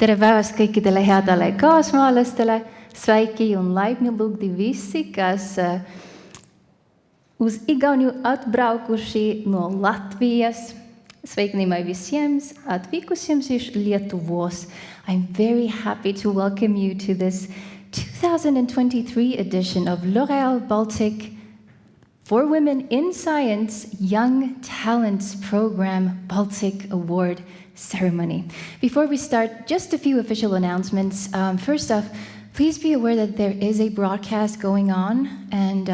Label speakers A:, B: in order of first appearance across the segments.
A: Tere päevast kõikidele headele kaasmaalastele. Sveiki un laipni lūgti visi, kas uz Igauniju atbraukuši no Latvijas. Sveikinimai visiems atvykusiems iš Lietuvos. I'm very happy to welcome you to this 2023 edition of L'Oréal Baltic for Women in Science Young Talents Program Baltic Award ceremony. Before we start, just a few official announcements. First off, please be aware that there is a broadcast going on, and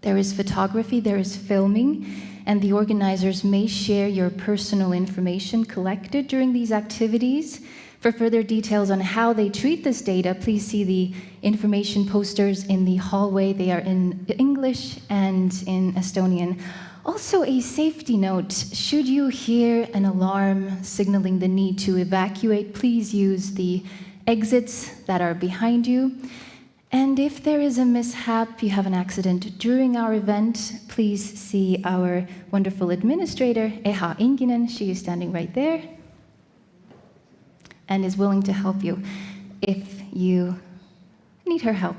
A: there is photography, there is filming, and the organizers may share your personal information collected during these activities. For further details on how they treat this data, please see the information posters in the hallway. They are in English and in Estonian. Also, a safety note, should you hear an alarm signaling the need to evacuate, please use the exits that are behind you. And if there is a mishap, you have an accident during our event, please see our wonderful administrator, Eha Inginen. She is standing right there and is willing to help you if you need her help.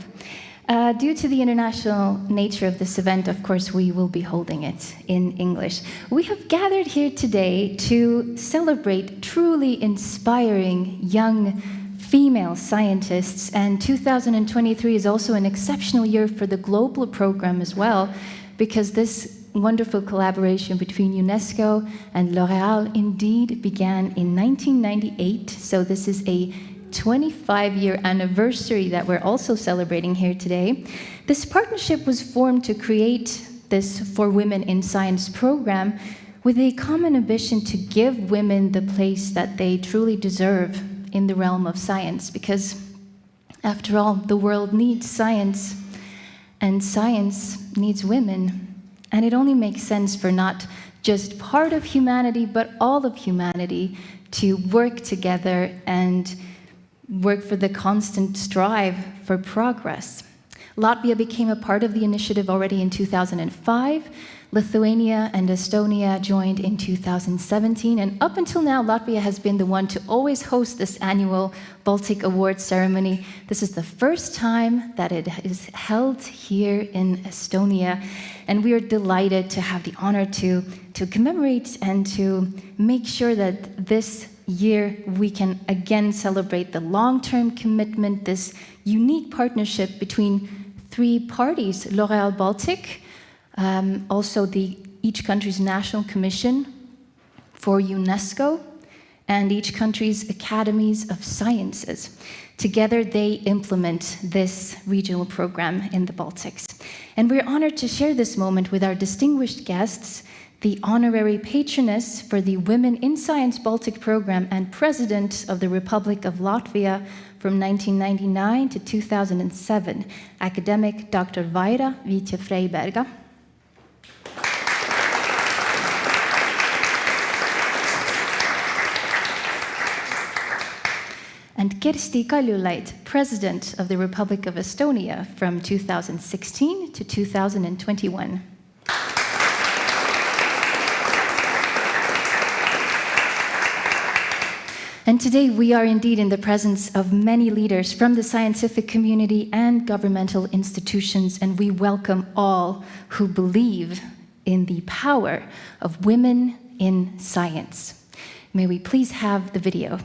A: Due to the international nature of this event, of course, we will be holding it in English. We have gathered here today to celebrate truly inspiring young female scientists, and 2023 is also an exceptional year for the global program as well, because this wonderful collaboration between UNESCO and L'Oréal indeed began in 1998, so this is a 25-year anniversary that we're also celebrating here today. This partnership was formed to create this For Women in Science program with a common ambition to give women the place that they truly deserve in the realm of science, because after all, the world needs science, and science needs women. And it only makes sense for not just part of humanity, but all of humanity to work together and work for the constant strive for progress. Latvia became a part of the initiative already in 2005. Lithuania and Estonia joined in 2017, and up until now, Latvia has been the one to always host this annual Baltic Award ceremony. This is the first time that it is held here in Estonia, and we are delighted to have the honor to commemorate and to make sure that this year we can again celebrate the long-term commitment, this unique partnership between three parties, L'Oréal Baltic, also each country's national commission for UNESCO, and each country's academies of sciences. Together, they implement this regional program in the Baltics. And we're honored to share this moment with our distinguished guests, the honorary patroness for the Women in Science Baltic program and president of the Republic of Latvia from 1999 to 2007, academic Dr. Vaira Viite-Freiberga. And Kersti Kaljulaid, President of the Republic of Estonia from 2016 to 2021. And today we are indeed in the presence of many leaders from the scientific community and governmental institutions, and we welcome all who believe in the power of women in science. May we please have the video.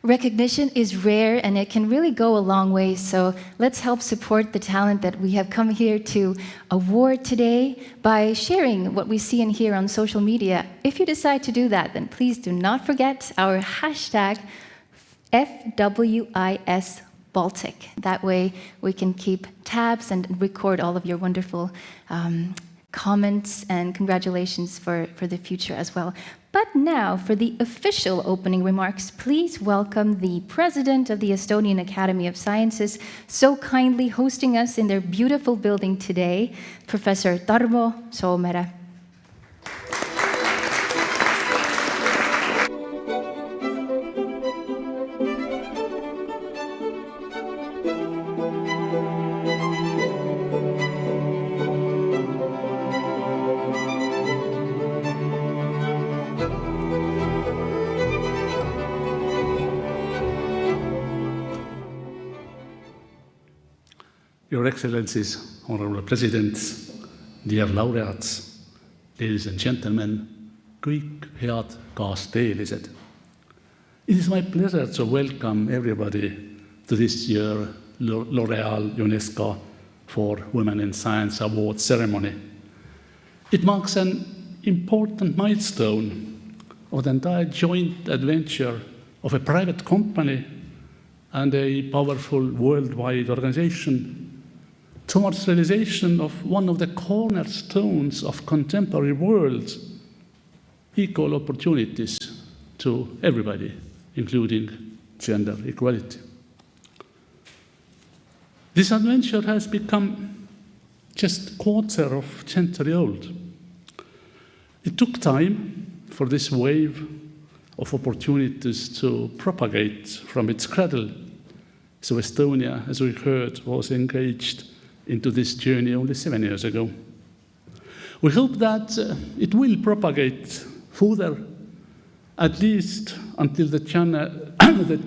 A: Recognition is rare and it can really go a long way, so let's help support the talent that we have come here to award today by sharing what we see and hear on social media. If you decide to do that, then please do not forget our hashtag FWIS Baltic. That way we can keep tabs and record all of your wonderful comments and congratulations for the future as well. But now, for the official opening remarks, please welcome the president of the Estonian Academy of Sciences, so kindly hosting us in their beautiful building today, Professor Tarmo Soomere.
B: Your Excellencies, Honorable Presidents, dear laureates, ladies and gentlemen, kõik head kaasteelised. It is my pleasure to welcome everybody to this year's L'Oréal UNESCO for Women in Science Award ceremony. It marks an important milestone of the entire joint adventure of a private company and a powerful worldwide organization towards realization of one of the cornerstones of contemporary world, equal opportunities to everybody, including gender equality. This adventure has become just a quarter of a century old. It took time for this wave of opportunities to propagate from its cradle. So Estonia, as we heard, was engaged into this journey only 7 years ago. We hope that it will propagate further, at least until the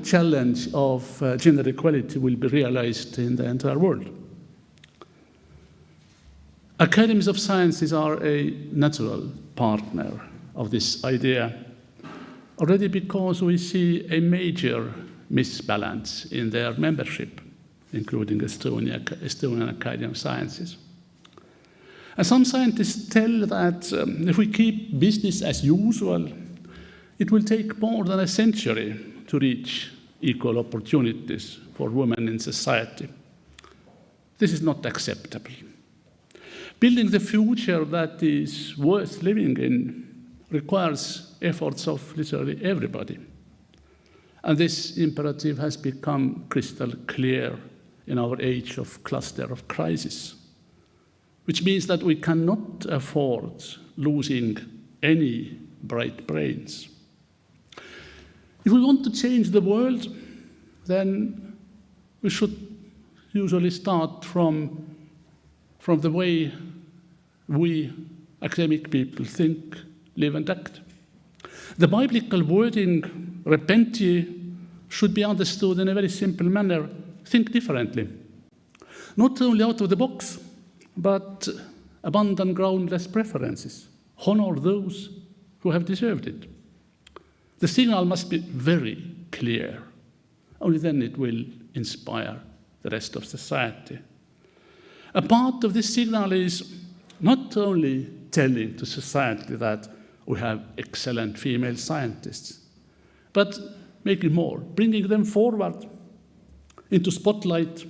B: challenge of gender equality will be realized in the entire world. Academies of Sciences are a natural partner of this idea, already because we see a major misbalance in their membership, including Estonian Academy of Sciences. And some scientists tell that if we keep business as usual, it will take more than a century to reach equal opportunities for women in society. This is not acceptable. Building the future that is worth living in requires efforts of literally everybody. And this imperative has become crystal clear in our age of cluster of crisis, which means that we cannot afford losing any bright brains. If we want to change the world, then we should usually start from the way we academic people think, live, and act. The biblical wording, repenti, should be understood in a very simple manner. Think differently. Not only out of the box, but abandon groundless preferences. Honor those who have deserved it. The signal must be very clear. Only then it will inspire the rest of society. A part of this signal is not only telling to society that we have excellent female scientists, but making more, bringing them forward into spotlight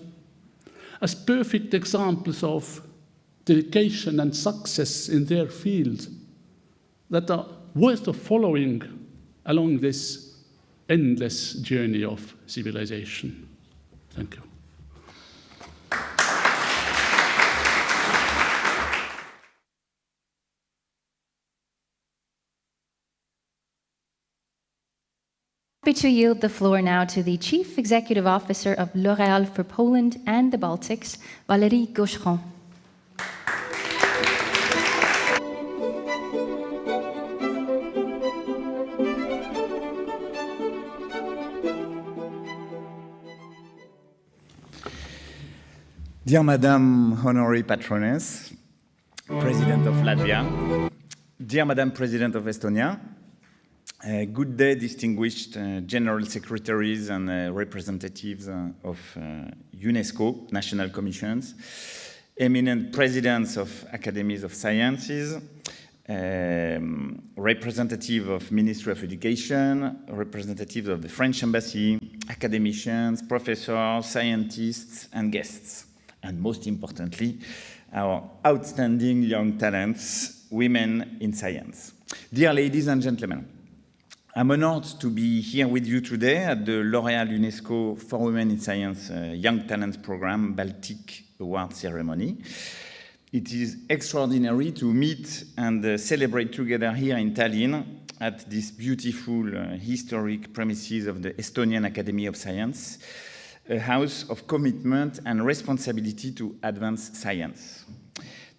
B: as perfect examples of dedication and success in their field that are worth of following along this endless journey of civilization. Thank you.
A: Happy to yield the floor now to the Chief Executive Officer of L'Oréal for Poland and the Baltics, Valérie Gaucheron.
C: Dear Madame Honorary Patroness, President of Latvia, dear Madame President of Estonia, Good day, distinguished general secretaries and representatives of UNESCO, national commissions, eminent presidents of academies of sciences, representative of Ministry of Education, representatives of the French Embassy, academicians, professors, scientists, and guests. And most importantly, our outstanding young talents, women in science. Dear ladies and gentlemen, I'm honored to be here with you today at the L'Oréal UNESCO for Women in Science Young Talents Program Baltic Award ceremony. It is extraordinary to meet and celebrate together here in Tallinn at this beautiful historic premises of the Estonian Academy of Sciences, a house of commitment and responsibility to advance science.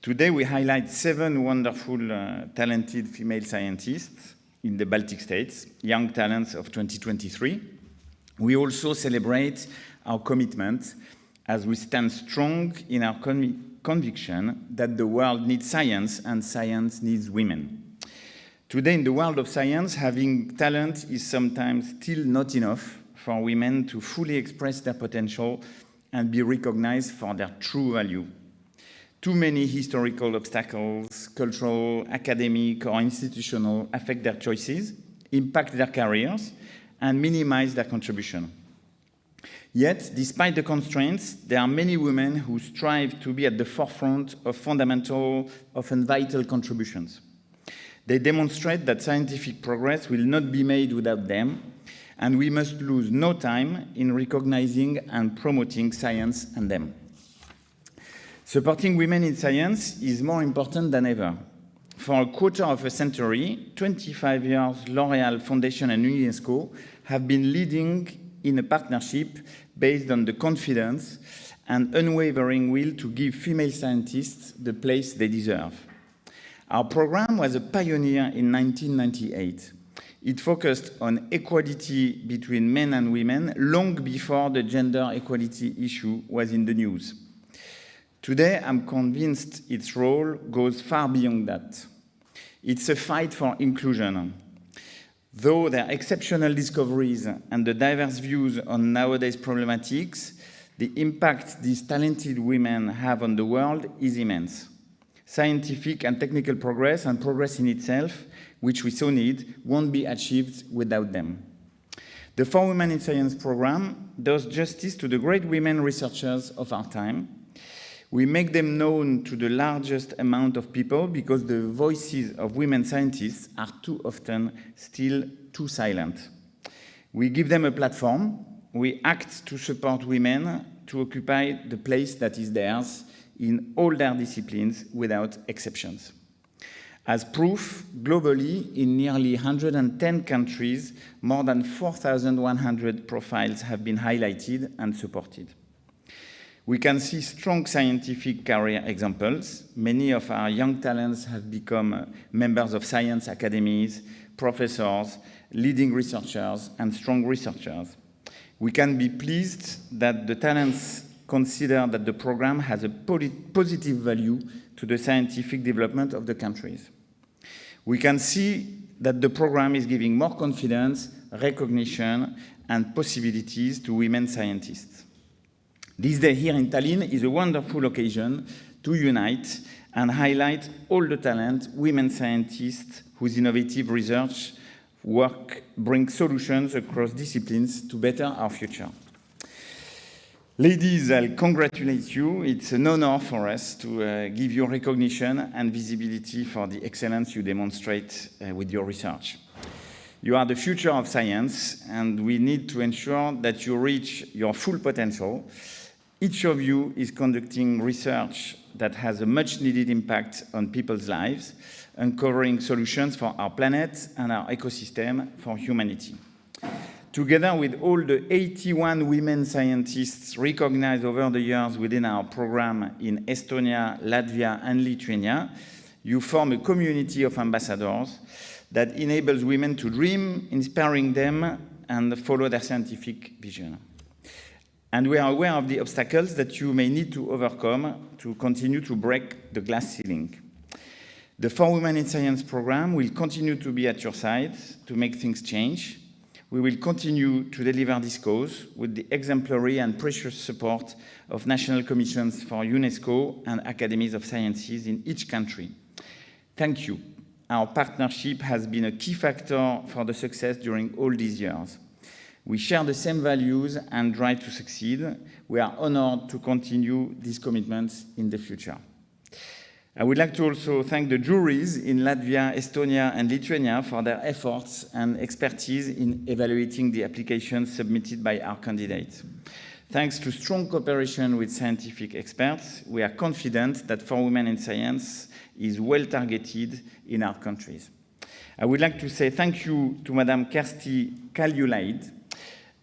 C: Today we highlight 7 wonderful, talented female scientists in the Baltic states, young talents of 2023. We also celebrate our commitment as we stand strong in our conviction that the world needs science and science needs women. Today in the world of science, having talent is sometimes still not enough for women to fully express their potential and be recognized for their true value. Too many historical obstacles, cultural, academic, or institutional, affect their choices, impact their careers, and minimize their contribution. Yet, despite the constraints, there are many women who strive to be at the forefront of fundamental, often vital contributions. They demonstrate that scientific progress will not be made without them, and we must lose no time in recognizing and promoting science and them. Supporting women in science is more important than ever. For a quarter of a century, 25 years, L'Oréal Foundation and UNESCO have been leading in a partnership based on the confidence and unwavering will to give female scientists the place they deserve. Our program was a pioneer in 1998. It focused on equality between men and women long before the gender equality issue was in the news. Today, I'm convinced its role goes far beyond that. It's a fight for inclusion. Though their exceptional discoveries and the diverse views on nowadays problematics, the impact these talented women have on the world is immense. Scientific and technical progress and progress in itself, which we so need, won't be achieved without them. The For Women in Science program does justice to the great women researchers of our time. We make them known to the largest amount of people because the voices of women scientists are too often still too silent. We give them a platform. We act to support women to occupy the place that is theirs in all their disciplines without exceptions. As proof, globally, in nearly 110 countries, more than 4,100 profiles have been highlighted and supported. We can see strong scientific career examples. Many of our young talents have become members of science academies, professors, leading researchers, and strong researchers. We can be pleased that the talents consider that the program has a positive value to the scientific development of the countries. We can see that the program is giving more confidence, recognition, and possibilities to women scientists. This day here in Tallinn is a wonderful occasion to unite and highlight all the talent women scientists whose innovative research work brings solutions across disciplines to better our future. Ladies, I'll congratulate you. It's an honor for us to give you recognition and visibility for the excellence you demonstrate with your research. You are the future of science, and we need to ensure that you reach your full potential. Each of you is conducting research that has a much-needed impact on people's lives, uncovering solutions for our planet and our ecosystem for humanity. Together with all the 81 women scientists recognized over the years within our program in Estonia, Latvia, and Lithuania, you form a community of ambassadors that enables women to dream, inspiring them, and follow their scientific vision. And we are aware of the obstacles that you may need to overcome to continue to break the glass ceiling. The For Women in Science program will continue to be at your side to make things change. We will continue to deliver this cause with the exemplary and precious support of national commissions for UNESCO and academies of sciences in each country. Thank you. Our partnership has been a key factor for the success during all these years. We share the same values and drive to succeed. We are honored to continue these commitments in the future. I would like to also thank the juries in Latvia, Estonia, and Lithuania for their efforts and expertise in evaluating the applications submitted by our candidates. Thanks to strong cooperation with scientific experts, we are confident that For Women in Science is well targeted in our countries. I would like to say thank you to Madame Kersti Kaljulaid.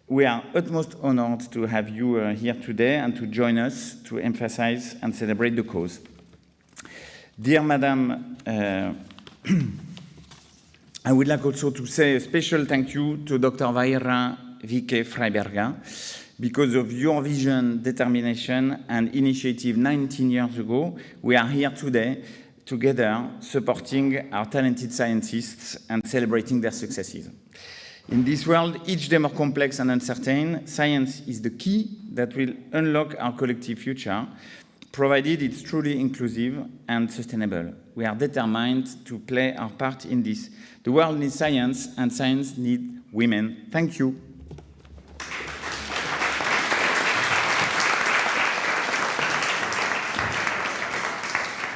C: We are utmost honored to have you here today and to join us to emphasize and celebrate the cause. Dear Madam, I would like also to say a special thank you to Dr. Vaira Vike Freiberga. Because of your vision, determination, and initiative 19 years ago, we are here today together supporting our talented scientists and celebrating their successes. In this world, each day more complex and uncertain, science is the key that will unlock our collective future, provided it's truly inclusive and sustainable. We are determined to play our part in this. The world needs science, and science needs women. Thank you.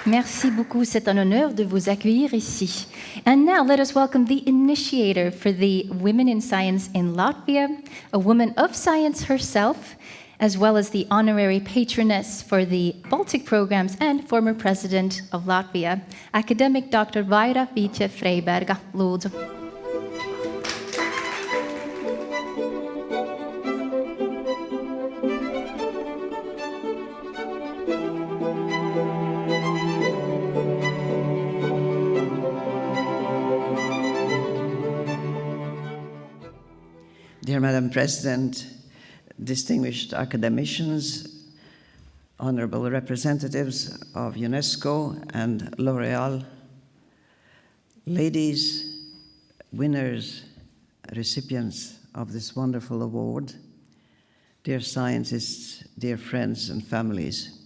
A: Merci beaucoup, c'est un honneur de vous accueillir ici. And now let us welcome the initiator for the Women in Science in Latvia, a woman of science herself, as well as the honorary patroness for the Baltic programs and former president of Latvia, academic Dr. Vaira Vike Freiberga. Lūdzu.
D: Dear Madam President, distinguished academicians, honorable representatives of UNESCO and L'Oréal, ladies, winners, recipients of this wonderful award, dear scientists, dear friends and families.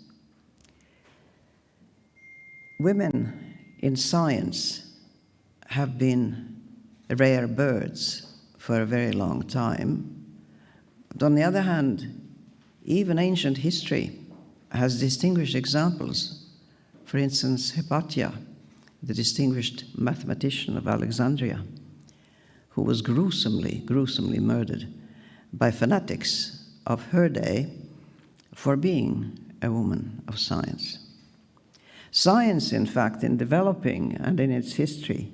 D: Women in science have been rare birds for a very long time. But on the other hand, even ancient history has distinguished examples. For instance, Hypatia, the distinguished mathematician of Alexandria, who was gruesomely murdered by fanatics of her day for being a woman of science. Science, in fact, in developing and in its history,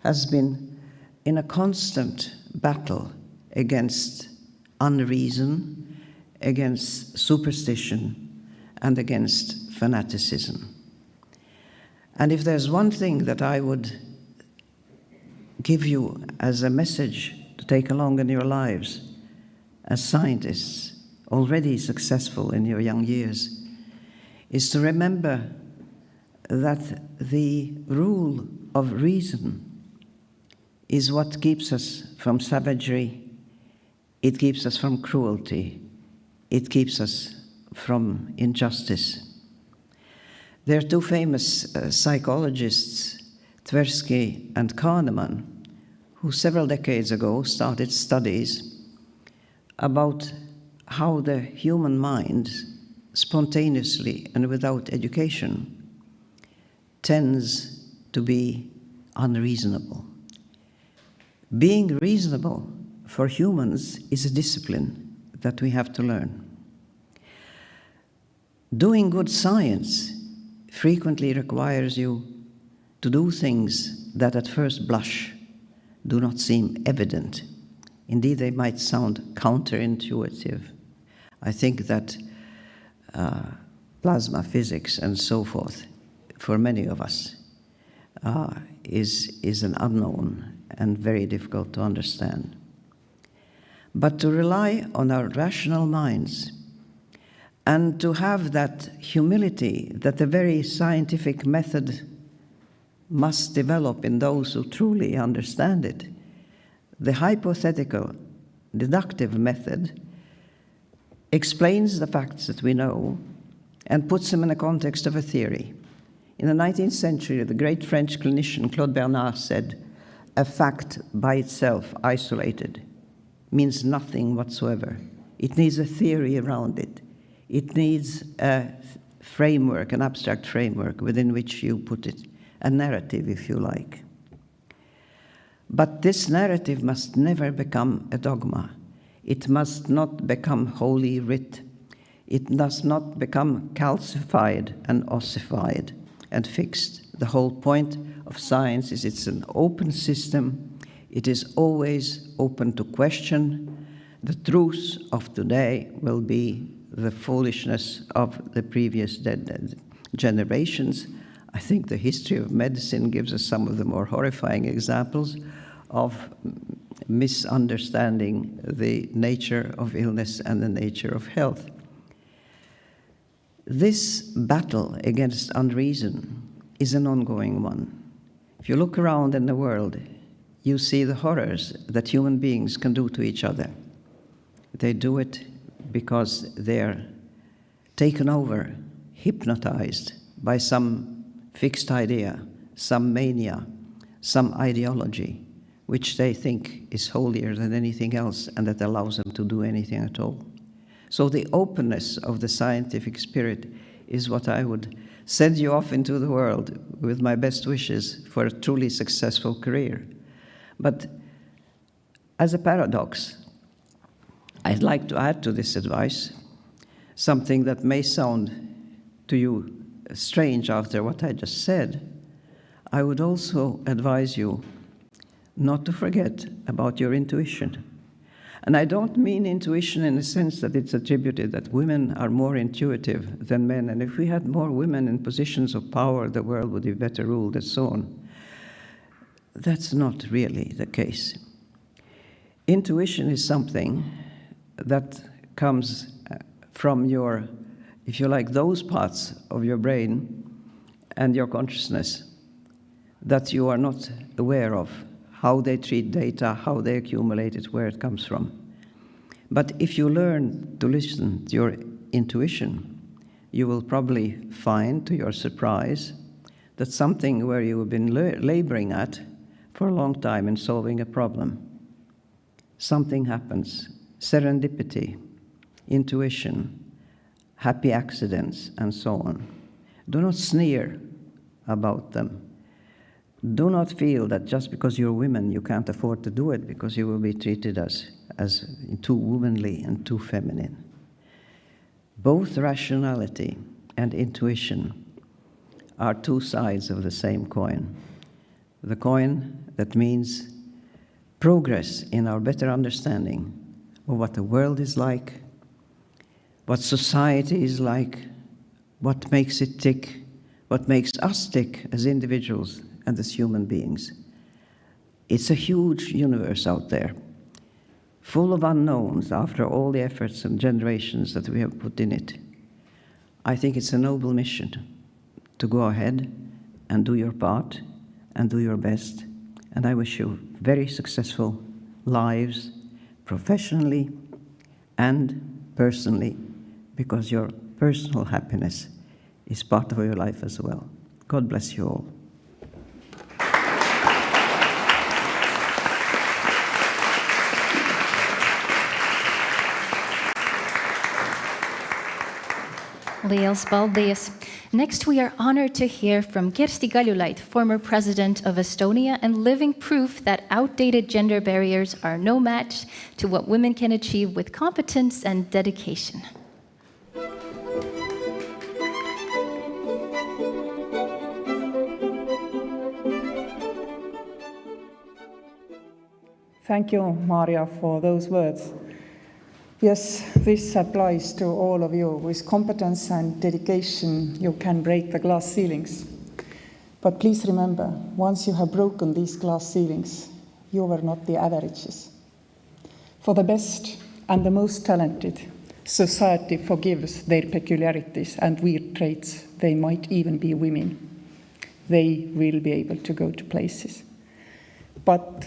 D: has been in a constant battle against unreason, against superstition, and against fanaticism. And if there's one thing that I would give you as a message to take along in your lives as scientists, already successful in your young years, is to remember that the rule of reason is what keeps us from savagery, it keeps us from cruelty, it keeps us from injustice. There are two famous psychologists, Tversky and Kahneman, who several decades ago started studies about how the human mind, spontaneously and without education, tends to be unreasonable. Being reasonable for humans is a discipline that we have to learn. Doing good science frequently requires you to do things that at first blush do not seem evident. Indeed, they might sound counterintuitive. I think that plasma physics and so forth, for many of us, is an unknown and very difficult to understand. But to rely on our rational minds and to have that humility that the very scientific method must develop in those who truly understand it. The hypothetical deductive method explains the facts that we know and puts them in the context of a theory. In the 19th century, the great French clinician Claude Bernard said, "A fact by itself, isolated, means nothing whatsoever. It needs a theory around it. It needs a framework, an abstract framework within which you put it, a narrative, if you like. But this narrative must never become a dogma. It must not become holy writ. It must not become calcified and ossified and fixed. The whole point of science is it's an open system. It is always open to question. The truths of today will be the foolishness of the previous generations. I think the history of medicine gives us some of the more horrifying examples of misunderstanding the nature of illness and the nature of health. This battle against unreason is an ongoing one. If you look around in the world, you see the horrors that human beings can do to each other. They do it because they're taken over, hypnotized by some fixed idea, some mania, some ideology, which they think is holier than anything else and that allows them to do anything at all. So the openness of the scientific spirit is what I would send you off into the world with my best wishes for a truly successful career. But as a paradox, I'd like to add to this advice something that may sound to you strange after what I just said. I would also advise you not to forget about your intuition. And I don't mean intuition in the sense that it's attributed that women are more intuitive than men, and if we had more women in positions of power, the world would be better ruled and so on. That's not really the case. Intuition is something that comes from your, if you like, those parts of your brain and your consciousness that you are not aware of, how they treat data, how they accumulate it, where it comes from. But if you learn to listen to your intuition, you will probably find, to your surprise, that something where you have been laboring at for a long time in solving a problem, something happens. Serendipity, intuition, happy accidents, and so on. Do not sneer about them. Do not feel that just because you're women you can't afford to do it because you will be treated as too womanly and too feminine. Both rationality and intuition are two sides of the same coin. The coin that means progress in our better understanding of what the world is like, what society is like, what makes it tick, what makes us tick as individuals and as human beings. It's a huge universe out there, full of unknowns after all the efforts and generations that we have put in it. I think it's a noble mission to go ahead and do your part and do your best. And I wish you very successful lives, professionally and personally, because your personal happiness is part of your life as well. God bless you all.
A: Liels paldies. Next, we are honored to hear from Kersti Kaljulaid, former president of Estonia and living proof that outdated gender barriers are no match to what women can achieve with competence and dedication.
E: Thank you, Maria, for those words. Yes, this applies to all of you. With competence and dedication, you can break the glass ceilings. But please remember, once you have broken these glass ceilings, you were not the averages. For the best and the most talented, society forgives their peculiarities and weird traits. They might even be women. they will be able to go to places. But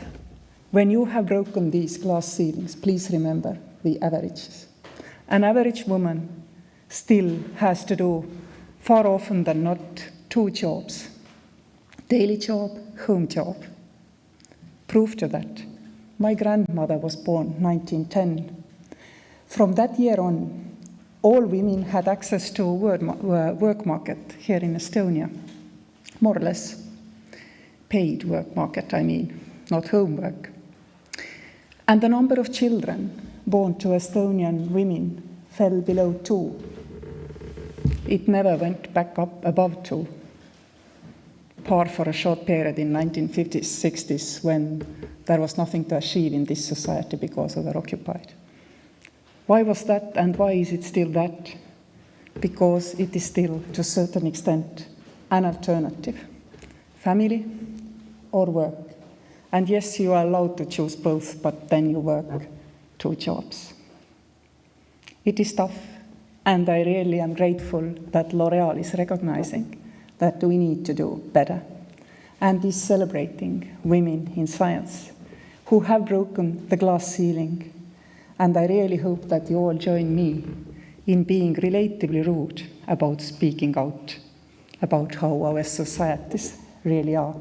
E: when you have broken these glass ceilings, please remember the averages. An average woman still has to do, far often than not, 2 jobs. Daily job, home job. Proof to that. My grandmother was born 1910. From that year on, all women had access to a work market here in Estonia, more or less. Paid work market, I mean, not homework. And the number of children born to Estonian women fell below 2. It never went back up above 2. Par for a short period in 1950s, 60s, when there was nothing to achieve in this society because we were occupied. Why was that, and why is it still that? Because it is still, to a certain extent, an alternative. Family or work. And yes, you are allowed to choose both, but then you work 2 jobs. It is tough, and I really am grateful that L'Oréal is recognizing that we need to do better, and is celebrating women in science who have broken the glass ceiling. And I really hope that you all join me in being relatively rude about speaking out about how our societies really are.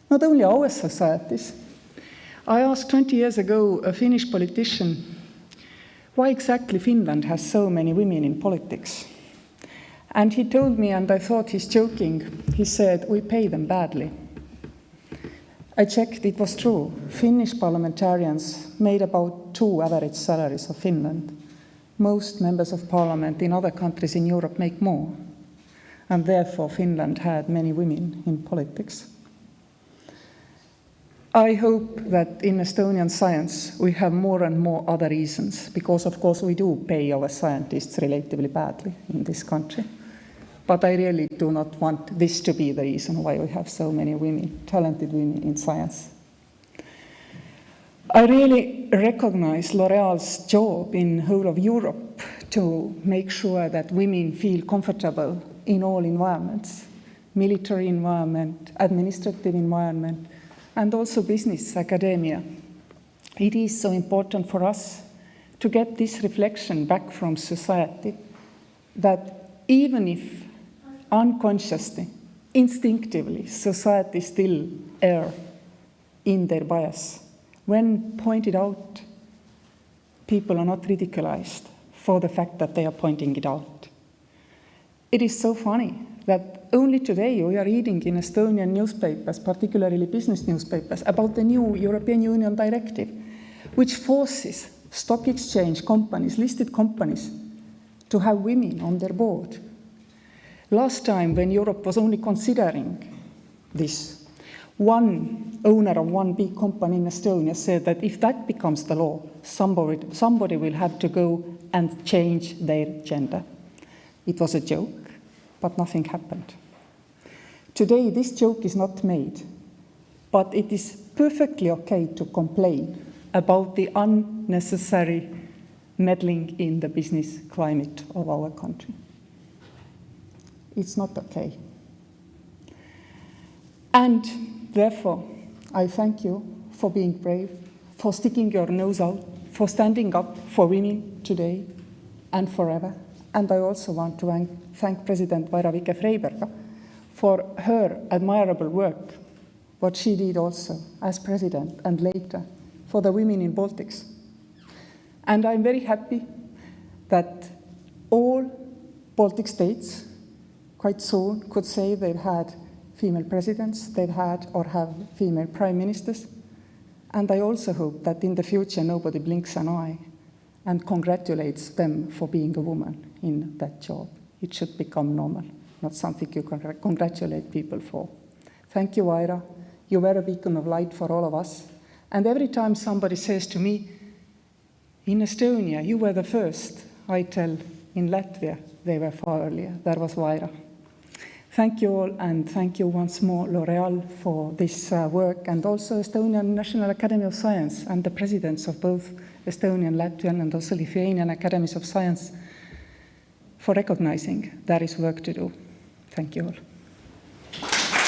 E: Not only our societies. I asked 20 years ago a Finnish politician why exactly Finland has so many women in politics. And he told me, and I thought he's joking, he said, we pay them badly. I checked, it was true. Finnish parliamentarians made about 2 average salaries of Finland. Most members of parliament in other countries in Europe make more. And therefore Finland had many women in politics. I hope that in Estonian science we have more and more other reasons, because of course we do pay our scientists relatively badly in this country. But I really do not want this to be the reason why we have so many women, talented women in science. I really recognize L'Oréal's job in whole of Europe to make sure that women feel comfortable in all environments, military environment, administrative environment, and also business, academia. It is so important for us to get this reflection back from society that even if unconsciously, instinctively, society still err in their bias. When pointed out, people are not ridiculized for the fact that they are pointing it out. It is so funny that only today we are reading in Estonian newspapers, particularly business newspapers, about the new European Union directive, which forces stock exchange companies, listed companies, to have women on their board. Last time, when Europe was only considering this, one owner of one big company in Estonia said that if that becomes the law, somebody will have to go and change their gender. It was a joke, but nothing happened. Today, this joke is not made, but it is perfectly okay to complain about the unnecessary meddling in the business climate of our country. It's not okay. And therefore, I thank you for being brave, for sticking your nose out, for standing up for women today and forever. And I also want to thank President Vaira Vike-Freiberga for her admirable work, what she did also as president and later for the women in Baltics. And I'm very happy that all Baltic states quite soon could say they've had female presidents, they've had or have female prime ministers. And I also hope that in the future nobody blinks an eye and congratulates them for being a woman in that job. It should become normal, not something you can congratulate people for. Thank you, Vaira. You were a beacon of light for all of us. And every time somebody says to me, in Estonia, you were the first, I tell, in Latvia, they were far earlier. That was Vaira. Thank you all, and thank you once more, L'Oréal, for this work, and also Estonian National Academy of Science and the presidents of both Estonian, Latvian, and also Lithuanian Academies of Science for recognizing there is work to do. Thank you all.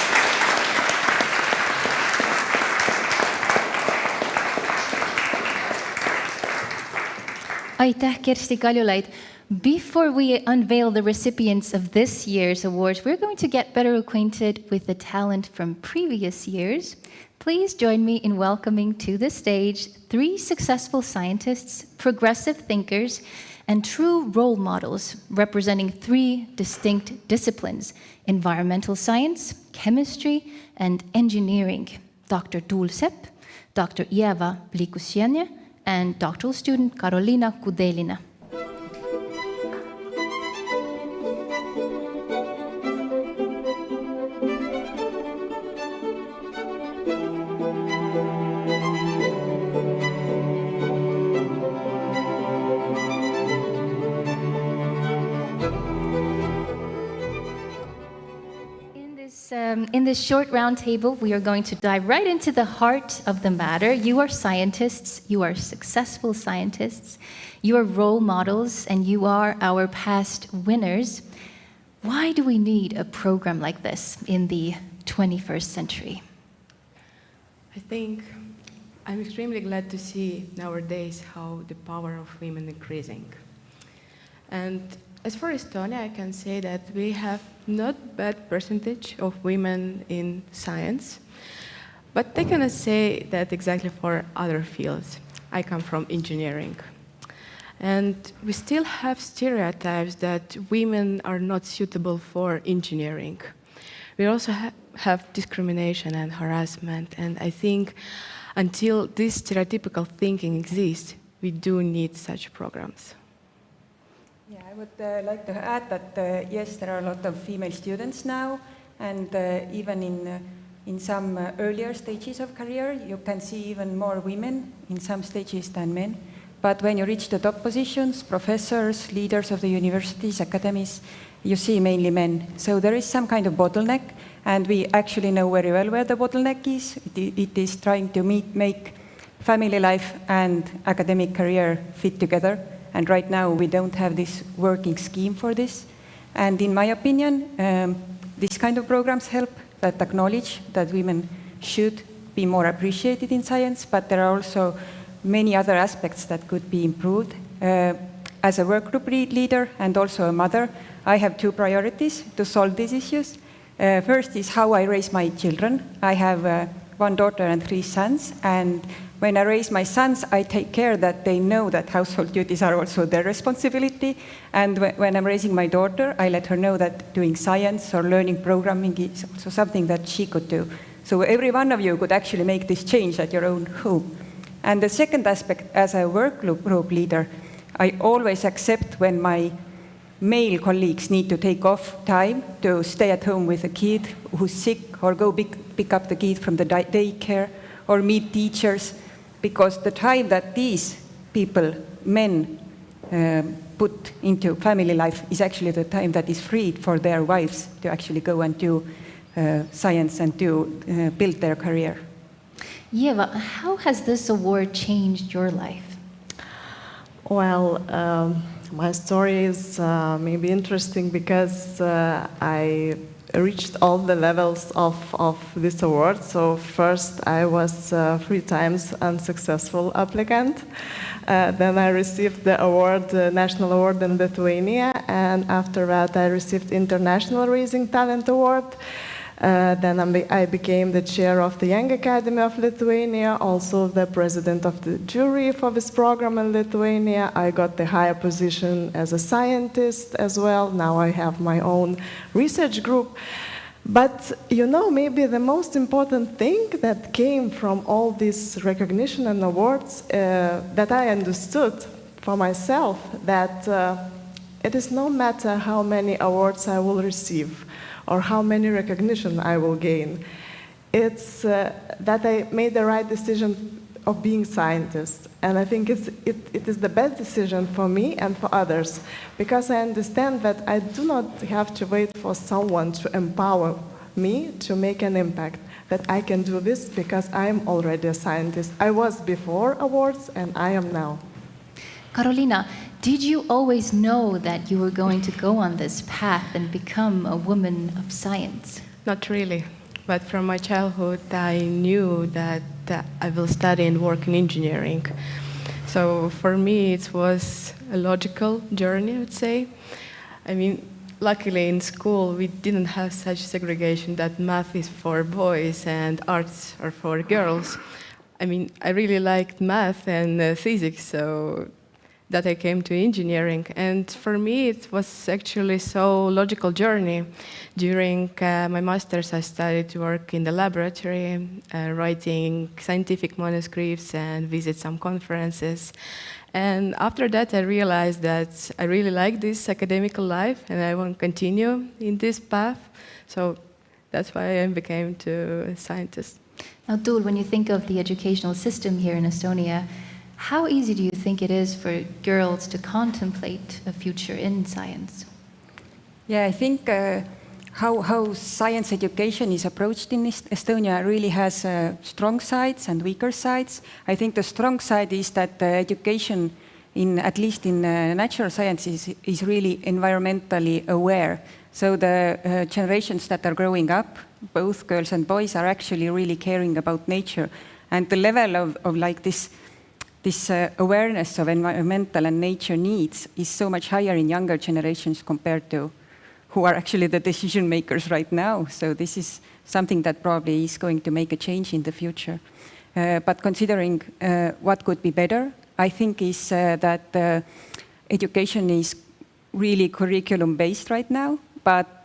A: Aitäh, Kersti Kaljulaid. Before we unveil the recipients of this year's awards, we're going to get better acquainted with the talent from previous years. Please join me in welcoming to the stage 3 successful scientists, progressive thinkers, and true role models representing 3 distinct disciplines: environmental science, chemistry, and engineering. Dr. Sept, Dr. Ieva Blikusiene, and doctoral student Karolina Kudelina. In this short roundtable, we are going to dive right into the heart of the matter. You are scientists, you are successful scientists, you are role models, and you are our past winners. Why do we need a program like this in the 21st century?
F: I think I'm extremely glad to see nowadays how the power of women increasing. And as for Estonia, I can say that we have not bad percentage of women in science, but I cannot say that exactly for other fields. I come from engineering. And we still have stereotypes that women are not suitable for engineering. We also have discrimination and harassment, and I think until this stereotypical thinking exists, we do need such programs.
G: Yeah, I would like to add that yes, there are a lot of female students now, and even in some earlier stages of career, you can see even more women in some stages than men. But when you reach the top positions, professors, leaders of the universities, academies, you see mainly men. So there is some kind of bottleneck, and we actually know very well where the bottleneck is. It is trying to make family life and academic career fit together. And right now, we don't have this working scheme for this. And in my opinion, these kind of programs help that acknowledge that women should be more appreciated in science, but there are also many other aspects that could be improved. As a work group leader and also a mother, I have 2 priorities to solve these issues. First is how I raise my children. I have 1 daughter and 3 sons, and when I raise my sons, I take care that they know that household duties are also their responsibility. And when I'm raising my daughter, I let her know that doing science or learning programming is also something that she could do. So every one of you could actually make this change at your own home. And the second aspect, as a work group leader, I always accept when my male colleagues need to take off time to stay at home with a kid who's sick, or go pick up the kid from the daycare, or meet teachers. Because the time that these people, men, put into family life is actually the time that is freed for their wives to actually go and do science and to build their career.
A: Ieva, how has this award changed your life?
H: Well, my story is maybe interesting because I reached all the levels of this award. So first I was 3 times unsuccessful applicant. Then I received the award, National Award in Lithuania, and after that I received International Raising Talent Award. Then I became the chair of the Young Academy of Lithuania, also the president of the jury for this program in Lithuania. I got the higher position as a scientist as well. Now I have my own research group. But, you know, maybe the most important thing that came from all this recognition and awards that I understood for myself, that it is no matter how many awards I will receive or how many recognition I will gain. It's that I made the right decision of being scientist. And I think it is the best decision for me and for others, because I understand that I do not have to wait for someone to empower me to make an impact, that I can do this because I am already a scientist. I was before awards and I am now.
A: Karolina, did you always know that you were going to go on this path and become a woman of science?
F: Not really, but from my childhood I knew that I will study and work in engineering. So for me, it was a logical journey, I would say. I mean, luckily in school, we didn't have such segregation that math is for boys and arts are for girls. I mean, I really liked math and physics, so that I came to engineering. And for me, it was actually so logical journey. During my master's, I started to work in the laboratory, writing scientific manuscripts and visit some conferences. And after that, I realized that I really like this academical life and I want to continue in this path. So that's why I became a scientist.
A: Now, Tuul, when you think of the educational system here in Estonia, how easy do you think it is for girls to contemplate a future in science?
G: Yeah, I think how science education is approached in Estonia really has strong sides and weaker sides. I think the strong side is that education, at least in natural sciences, is really environmentally aware. So the generations that are growing up, both girls and boys, are actually really caring about nature. And the level of like this awareness of environmental and nature needs is so much higher in younger generations compared to who are actually the decision makers right now. So this is something that probably is going to make a change in the future. But considering what could be better, I think is that education is really curriculum-based right now, but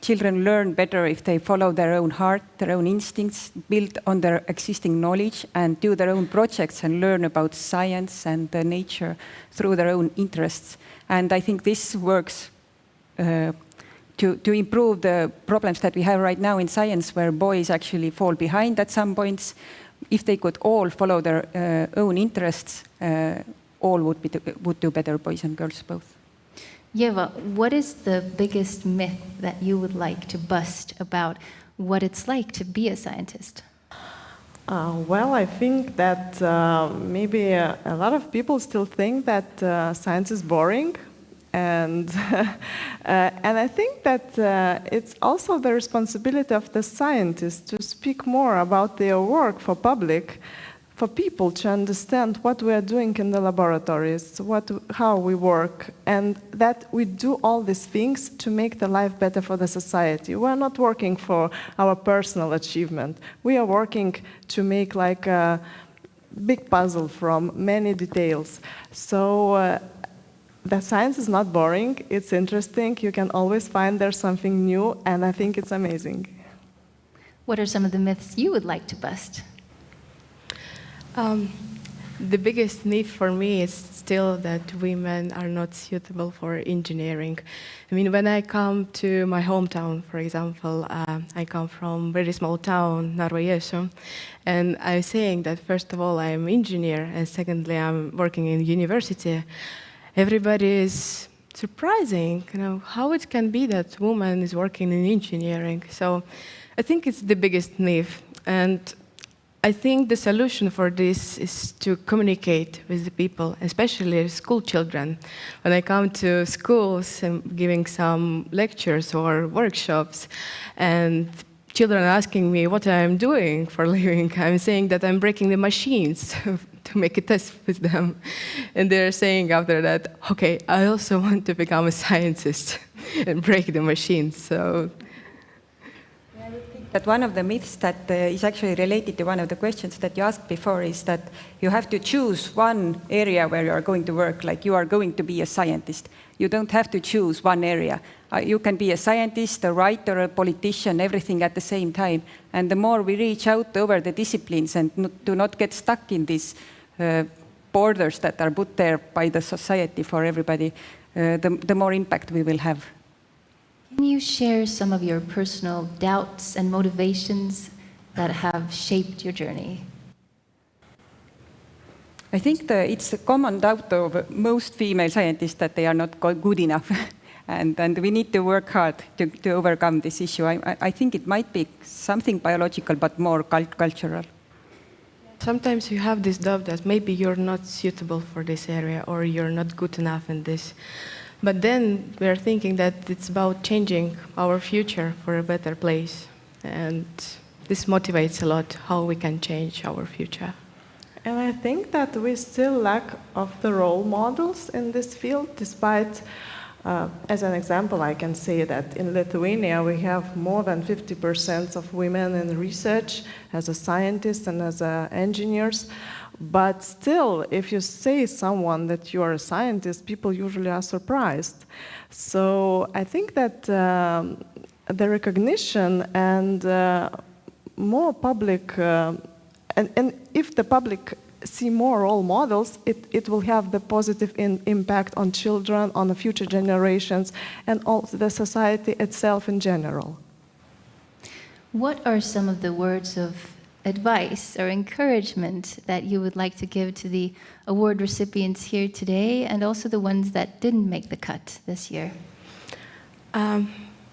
G: children learn better if they follow their own heart, their own instincts, build on their existing knowledge, and do their own projects and learn about science and nature through their own interests. And I think this works to improve the problems that we have right now in science, where boys actually fall behind at some points. If they could all follow their own interests, all would do better, boys and girls both.
A: Yeva, what is the biggest myth that you would like to bust about what it's like to be a scientist?
H: Well, I think that maybe a lot of people still think that science is boring. And I think that it's also the responsibility of the scientists to speak more about their work for public, for people to understand what we are doing in the laboratories, how we work, and that we do all these things to make the life better for the society. We are not working for our personal achievement. We are working to make like a big puzzle from many details. So the science is not boring, it's interesting, you can always find there's something new, and I think it's amazing.
A: What are some of the myths you would like to bust?
F: The biggest myth for me is still that women are not suitable for engineering. I mean, when I come to my hometown, for example, I come from a very small town, Narva-Jõesuu, and I'm saying that first of all, I'm an engineer, and secondly, I'm working in university. Everybody is surprising, how it can be that woman is working in engineering. So I think it's the biggest myth. And I think the solution for this is to communicate with the people, especially school children. When I come to schools and giving some lectures or workshops, and children are asking me what I'm doing for a living, I'm saying that I'm breaking the machines to make a test with them. And they're saying after that, okay, I also want to become a scientist and break the machines. So
G: that one of the myths that is actually related to one of the questions that you asked before is that you have to choose one area where you are going to work, like you are going to be a scientist. You don't have to choose one area. You can be a scientist, a writer, a politician, everything at the same time. And the more we reach out over the disciplines and do not get stuck in these borders that are put there by the society for everybody, the more impact we will have.
A: Can you share some of your personal doubts and motivations that have shaped your journey?
G: I think it's a common doubt of most female scientists that they are not good enough. and we need to work hard to overcome this issue. I think it might be something biological, but more cultural.
F: Sometimes you have this doubt that maybe you're not suitable for this area or you're not good enough in this. But then we are thinking that it's about changing our future for a better place. And this motivates a lot how we can change our future.
H: And I think that we still lack of the role models in this field, despite, as an example, I can say that in Lithuania we have more than 50% of women in research as a scientist and as engineers. But still, if you say someone that you are a scientist, people usually are surprised. So I think that the recognition and more public, and if the public see more role models, it will have the positive impact on children, on the future generations, and also the society itself in general.
A: What are some of the words of advice or encouragement that you would like to give to the award recipients here today, and also the ones that didn't make the cut this year?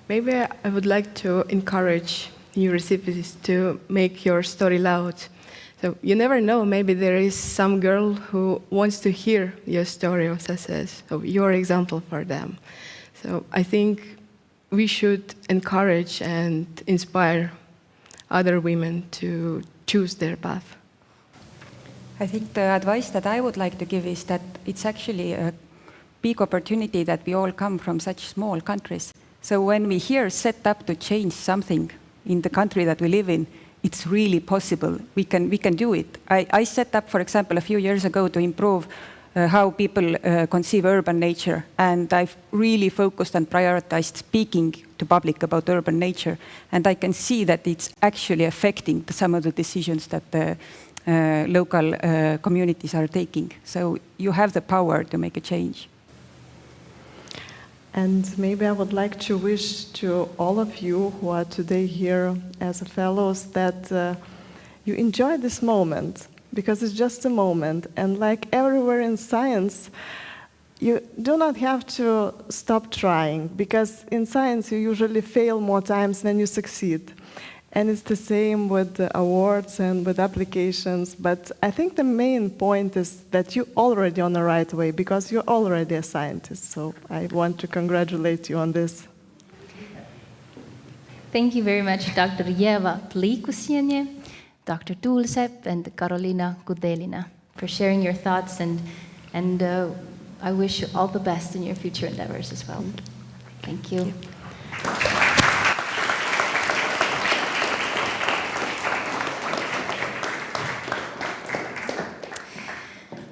F: Maybe I would like to encourage new recipients to make your story loud. So you never know, maybe there is some girl who wants to hear your story of success, of your example for them. So I think we should encourage and inspire other women to choose their path.
G: I think the advice that I would like to give is that it's actually a big opportunity that we all come from such small countries. So when we here set up to change something in the country that we live in, it's really possible. We can do it. I set up, for example, a few years ago to improve how people conceive urban nature. And I've really focused and prioritized speaking to public about urban nature. And I can see that it's actually affecting some of the decisions that the local communities are taking. So you have the power to make a change.
H: And maybe I would like to wish to all of you who are today here as fellows that you enjoy this moment, because it's just a moment. And like everywhere in science, you do not have to stop trying, because in science you usually fail more times than you succeed. And it's the same with the awards and with applications. But I think the main point is that you're already on the right way, because you're already a scientist. So I want to congratulate you on this.
A: Thank you very much, Dr. Jeva Pliikusiene, Dr. Sept, and Karolina Kudelina, for sharing your thoughts, and I wish you all the best in your future endeavors as well. Thank you.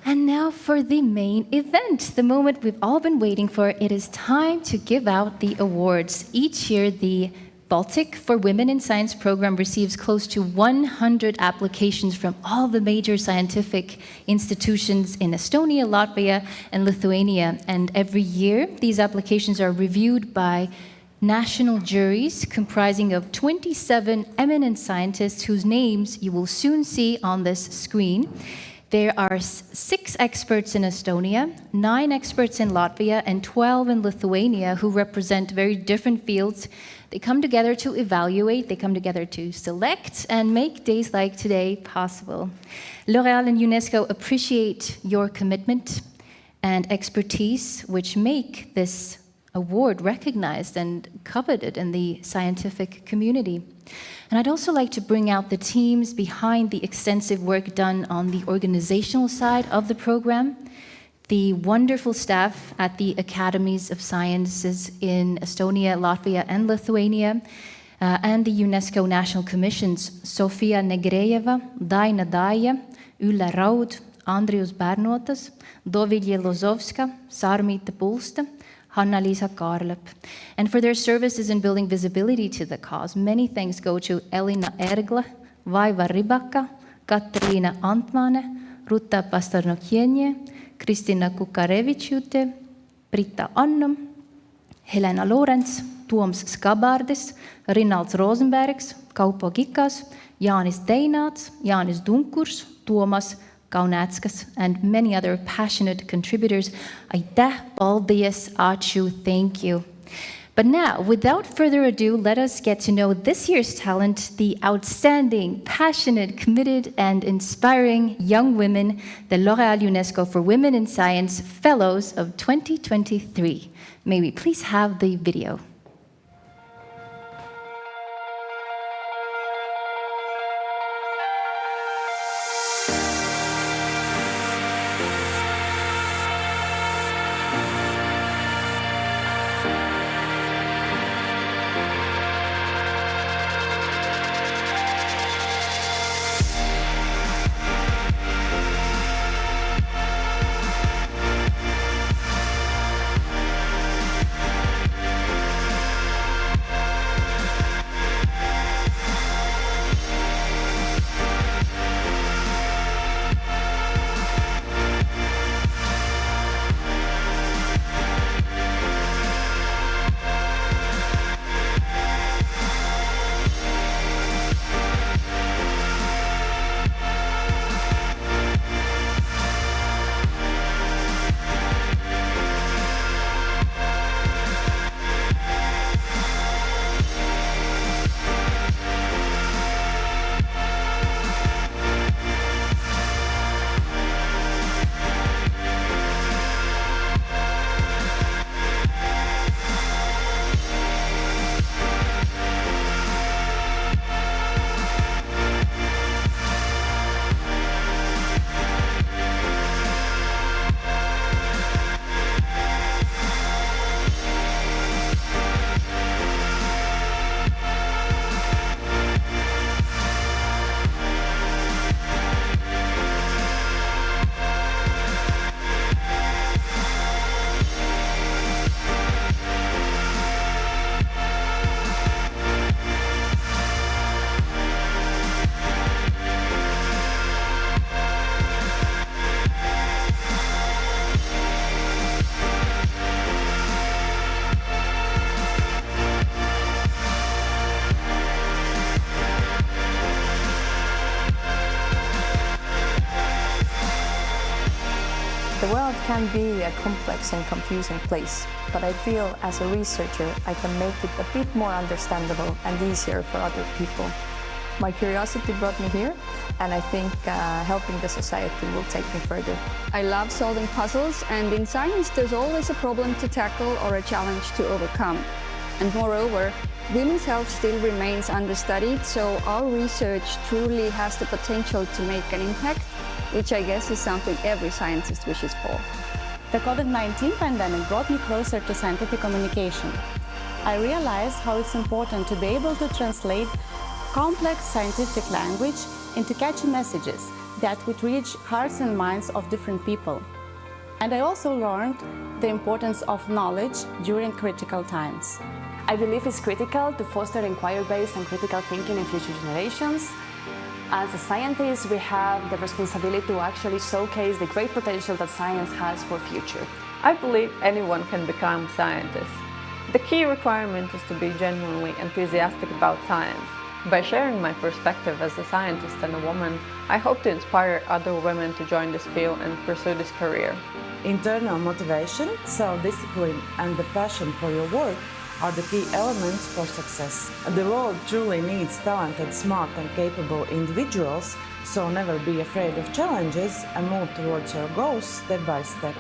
A: And now for the main event, the moment we've all been waiting for. It is time to give out the awards. Each year, the Baltic for Women in Science program receives close to 100 applications from all the major scientific institutions in Estonia, Latvia, and Lithuania. And every year, these applications are reviewed by national juries comprising of 27 eminent scientists whose names you will soon see on this screen. There are 6 experts in Estonia, 9 experts in Latvia, and 12 in Lithuania who represent very different fields. They come together to evaluate, they come together to select, and make days like today possible. L'Oréal and UNESCO appreciate your commitment and expertise, which make this award recognized and coveted in the scientific community. And I'd also like to bring out the teams behind the extensive work done on the organizational side of the program, the wonderful staff at the Academies of Sciences in Estonia, Latvia, and Lithuania, and the UNESCO National Commissions, Sofia Negrejeva, Daina Daja, Ulla Raud, Andrius Bernotas, Dovilje Lozovska, Sarmita Pulsta, Hanna-Liisa Karlep. And for their services in building visibility to the cause, many thanks go to Elina Ergla, Vaiva Ribakka, Katriina Antmane, Rutta Pastarnokienje, Kristina Kukarevičiūtė, Britta Annum, Helena Lorenz, Tuoms Skabardis, Rinalds Rosenbergs, Kaupo Gikas, Jaanis Teinaats, Jaanis Dunkurs, Tuomas Kaunätskas, and many other passionate contributors. Aitäh, paldies, ačiū, thank you. But now, without further ado, let us get to know this year's talent, the outstanding, passionate, committed, and inspiring young women, the L'Oréal UNESCO for Women in Science Fellows of 2023. May we please have the video.
I: can be a complex and confusing place, but I feel as a researcher I can make it a bit more understandable and easier for other people. My curiosity brought me here, and I think helping the society will take me further.
J: I love solving puzzles, and in science there's always a problem to tackle or a challenge to overcome. And moreover, women's health still remains understudied, so our research truly has the potential to make an impact, which I guess is something every scientist wishes for.
K: The COVID-19 pandemic brought me closer to scientific communication. I realized how it's important to be able to translate complex scientific language into catchy messages that would reach hearts and minds of different people. And I also learned the importance of knowledge during critical times.
L: I believe it's critical to foster inquiry-based and critical thinking in future generations. As a scientist, we have the responsibility to actually showcase the great potential that science has for future.
M: I believe anyone can become a scientist. The key requirement is to be genuinely enthusiastic about science. By sharing my perspective as a scientist and a woman, I hope to inspire other women to join this field and pursue this career.
N: Internal motivation, self-discipline, and the passion for your work are the key elements for success. The world truly needs talented, smart, and capable individuals, so never be afraid of challenges and move towards your goals step by step.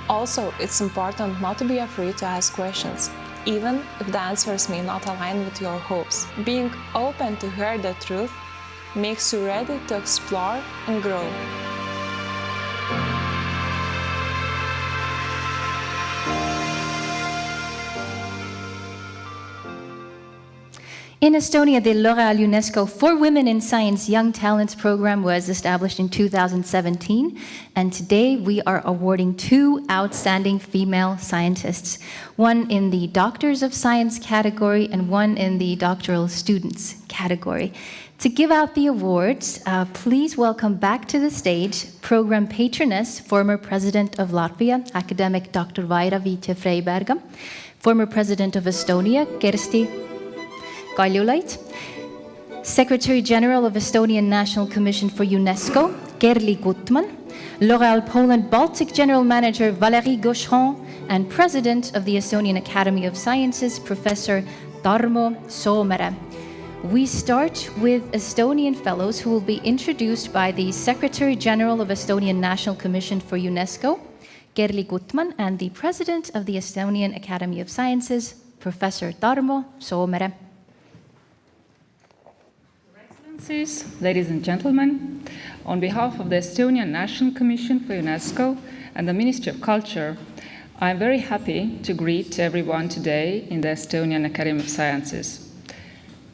O: Also, it's important not to be afraid to ask questions, even if the answers may not align with your hopes. Being open to hear the truth makes you ready to explore and grow.
A: In Estonia, the L'Oréal UNESCO For Women in Science Young Talents Program was established in 2017, and today we are awarding 2 outstanding female scientists, one in the Doctors of Science category and one in the Doctoral Students category. To give out the awards, please welcome back to the stage program patroness, former President of Latvia, academic Dr. Vaira Viite-Freiberga, former President of Estonia, Kersti Kaljulaid, Secretary General of Estonian National Commission for UNESCO, Gerli Gutman, L'Oréal Poland Baltic General Manager Valérie Gaucheron, and President of the Estonian Academy of Sciences, Professor Tarmo Soomere. We start with Estonian fellows who will be introduced by the Secretary General of Estonian National Commission for UNESCO, Gerli Gutman, and the President of the Estonian Academy of Sciences, Professor Tarmo Soomere.
P: Ladies and gentlemen, on behalf of the Estonian National Commission for UNESCO and the Ministry of Culture, I am very happy to greet everyone today in the Estonian Academy of Sciences.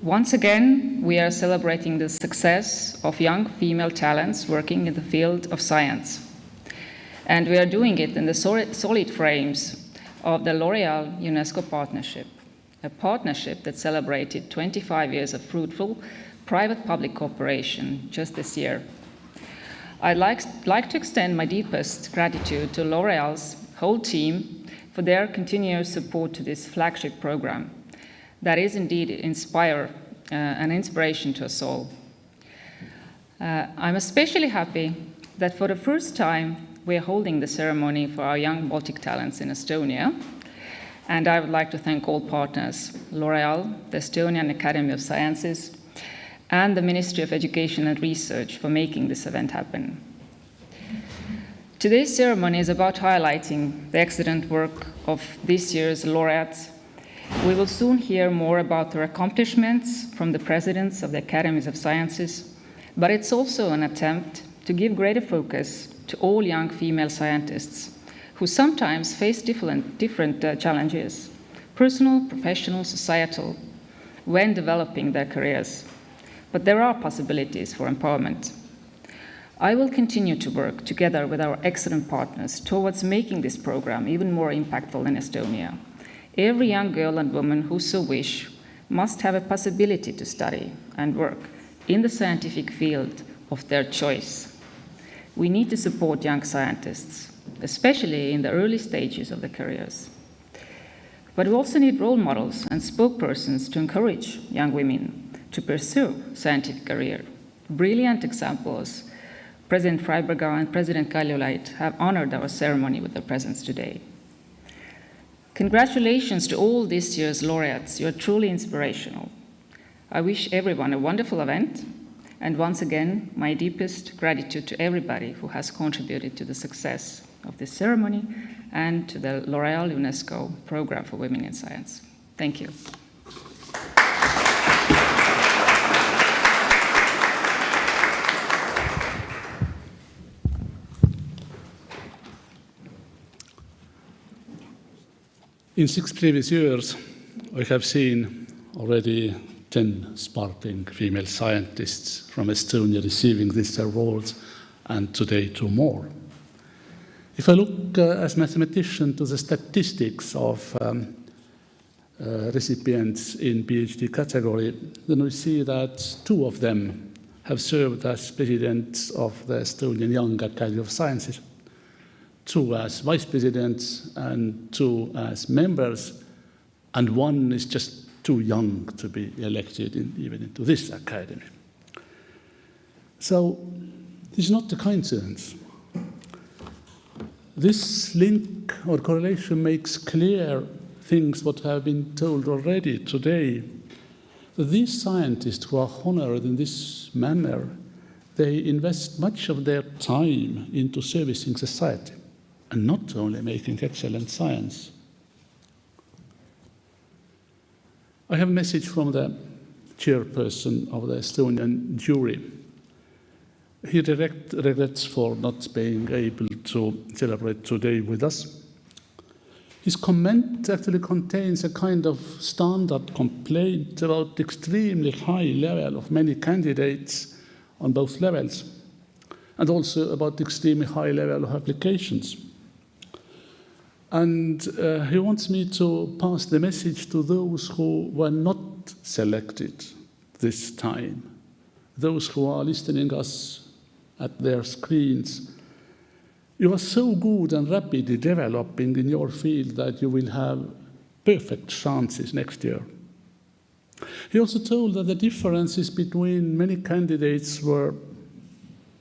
P: Once again, we are celebrating the success of young female talents working in the field of science. And we are doing it in the solid frames of the L'Oréal UNESCO partnership, a partnership that celebrated 25 years of fruitful private-public cooperation just this year. I'd like to extend my deepest gratitude to L'Oréal's whole team for their continuous support to this flagship program that is indeed an inspiration to us all. I'm especially happy that for the first time we're holding the ceremony for our young Baltic talents in Estonia, and I would like to thank all partners, L'Oréal, the Estonian Academy of Sciences, and the Ministry of Education and Research for making this event happen. Today's ceremony is about highlighting the excellent work of this year's laureates. We will soon hear more about their accomplishments from the presidents of the Academies of Sciences, but it's also an attempt to give greater focus to all young female scientists who sometimes face different challenges, personal, professional, societal, when developing their careers. But there are possibilities for empowerment. I will continue to work together with our excellent partners towards making this program even more impactful in Estonia. Every young girl and woman who so wish must have a possibility to study and work in the scientific field of their choice. We need to support young scientists, especially in the early stages of their careers. But we also need role models and spokespersons to encourage young women to pursue scientific career. Brilliant examples President Freiberger and President Kaljulaid have honored our ceremony with their presence today. Congratulations to all this year's laureates. You are truly inspirational. I wish everyone a wonderful event, and once again, my deepest gratitude to everybody who has contributed to the success of this ceremony and to the L'Oréal UNESCO Program for Women in Science. Thank you.
B: In 6 previous years, I have seen already 10 sparkling female scientists from Estonia receiving these awards, and today 2 more. If I look as mathematician to the statistics of recipients in PhD category, then we see that 2 of them have served as presidents of the Estonian Academy of Sciences, 2 as vice presidents and 2 as members, and 1 is just too young to be elected even into this academy. So this is not a coincidence. This link or correlation makes clear things what have been told already today, that these scientists who are honored in this manner, they invest much of their time into servicing society and not only making excellent science. I have a message from the chairperson of the Estonian jury. He regrets for not being able to celebrate today with us. His comment actually contains a kind of standard complaint about the extremely high level of many candidates on both levels, and also about the extremely high level of applications. And he wants me to pass the message to those who were not selected this time, those who are listening us at their screens. You are so good and rapidly developing in your field that you will have perfect chances next year. He also told that the differences between many candidates were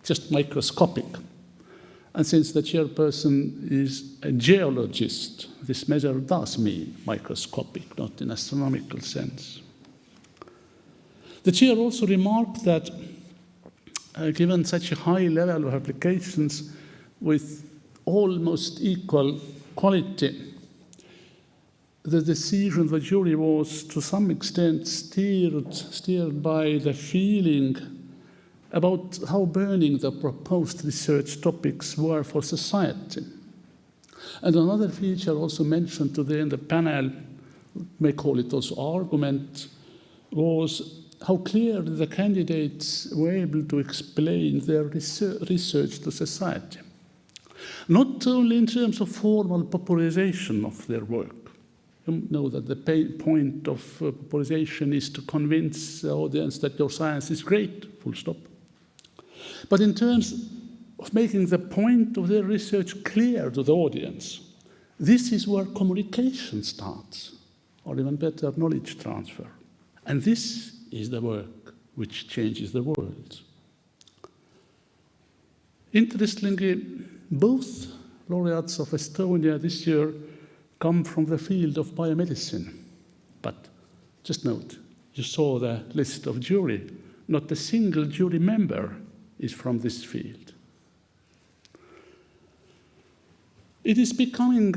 B: just microscopic. And since the chairperson is a geologist, this measure does mean microscopic, not in astronomical sense. The chair also remarked that given such a high level of applications with almost equal quality, the decision of the jury was to some extent steered by the feeling about how burning the proposed research topics were for society. And another feature also mentioned today in the panel, may call it also argument, was how clearly the candidates were able to explain their research to society. Not only in terms of formal popularization of their work. You know that the point of popularization is to convince the audience that your science is great, full stop. But in terms of making the point of their research clear to the audience, this is where communication starts, or even better, knowledge transfer. And this is the work which changes the world. Interestingly, both laureates of Estonia this year come from the field of biomedicine. But just note, you saw the list of jury. Not a single jury member is from this field. It is becoming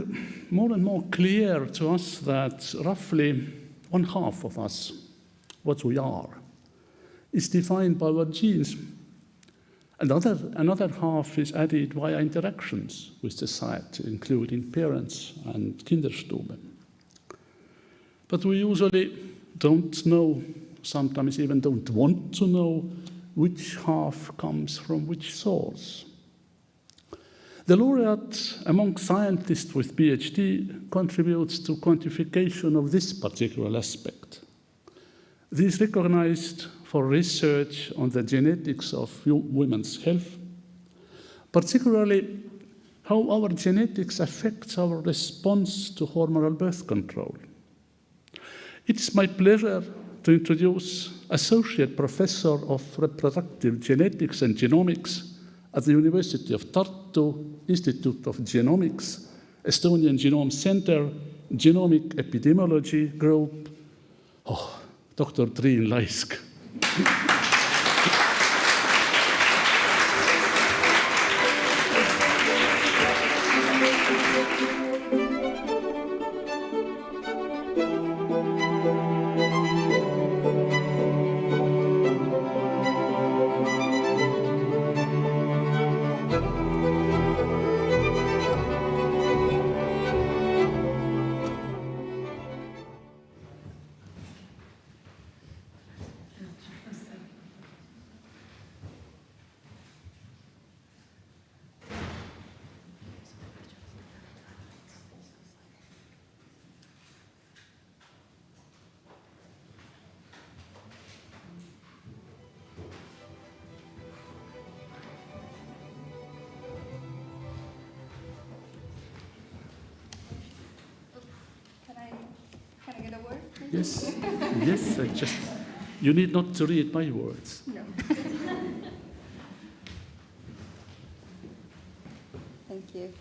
B: more and more clear to us that roughly 1/2 of us, what we are, is defined by our genes. Another half is added via interactions with society, including parents and Kinderstube. But we usually don't know, sometimes even don't want to know, which half comes from which source. The laureate among scientists with PhD contributes to quantification of this particular aspect. This is recognized for research on the genetics of women's health, particularly how our genetics affects our response to hormonal birth control. It's my pleasure to introduce Associate Professor of Reproductive Genetics and Genomics at the University of Tartu, Institute of Genomics, Estonian Genome Center, Genomic Epidemiology Group, Dr. Triin Laisk.
A: Can I get a word?
B: Yes, yes, you need not to read my words.
A: No. Thank you.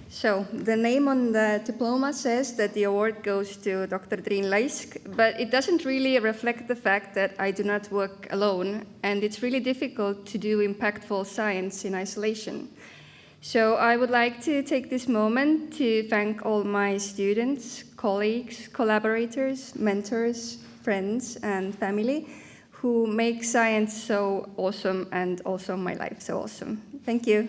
A: So, the name on the diploma says that the award goes to Dr. Triin Laisk, but it doesn't really reflect the fact that I do not work alone, and it's really difficult to do impactful science in isolation. So I would like to take this moment to thank all my students, colleagues, collaborators, mentors, friends, and family who make science so awesome and also my life so awesome. Thank you.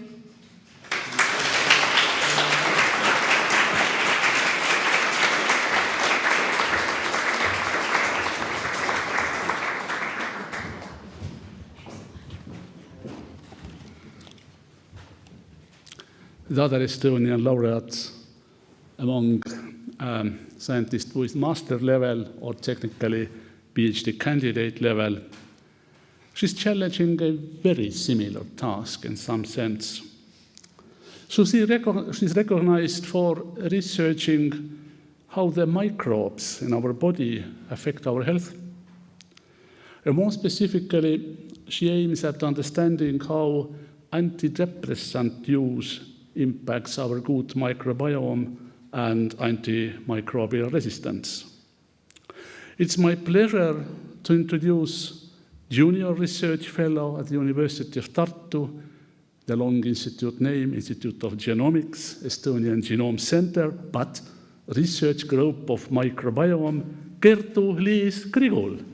B: The other Estonian laureates among scientists with master level or technically PhD candidate level, she's challenging a very similar task in some sense. So she's recognized for researching how the microbes in our body affect our health. And more specifically, she aims at understanding how antidepressant use impacts our good microbiome and antimicrobial resistance. It's my pleasure to introduce Junior Research Fellow at the University of Tartu, the long institute name, Institute of Genomics, Estonian Genome Center, but Research Group of Microbiome, Kertu-Liis Grigul.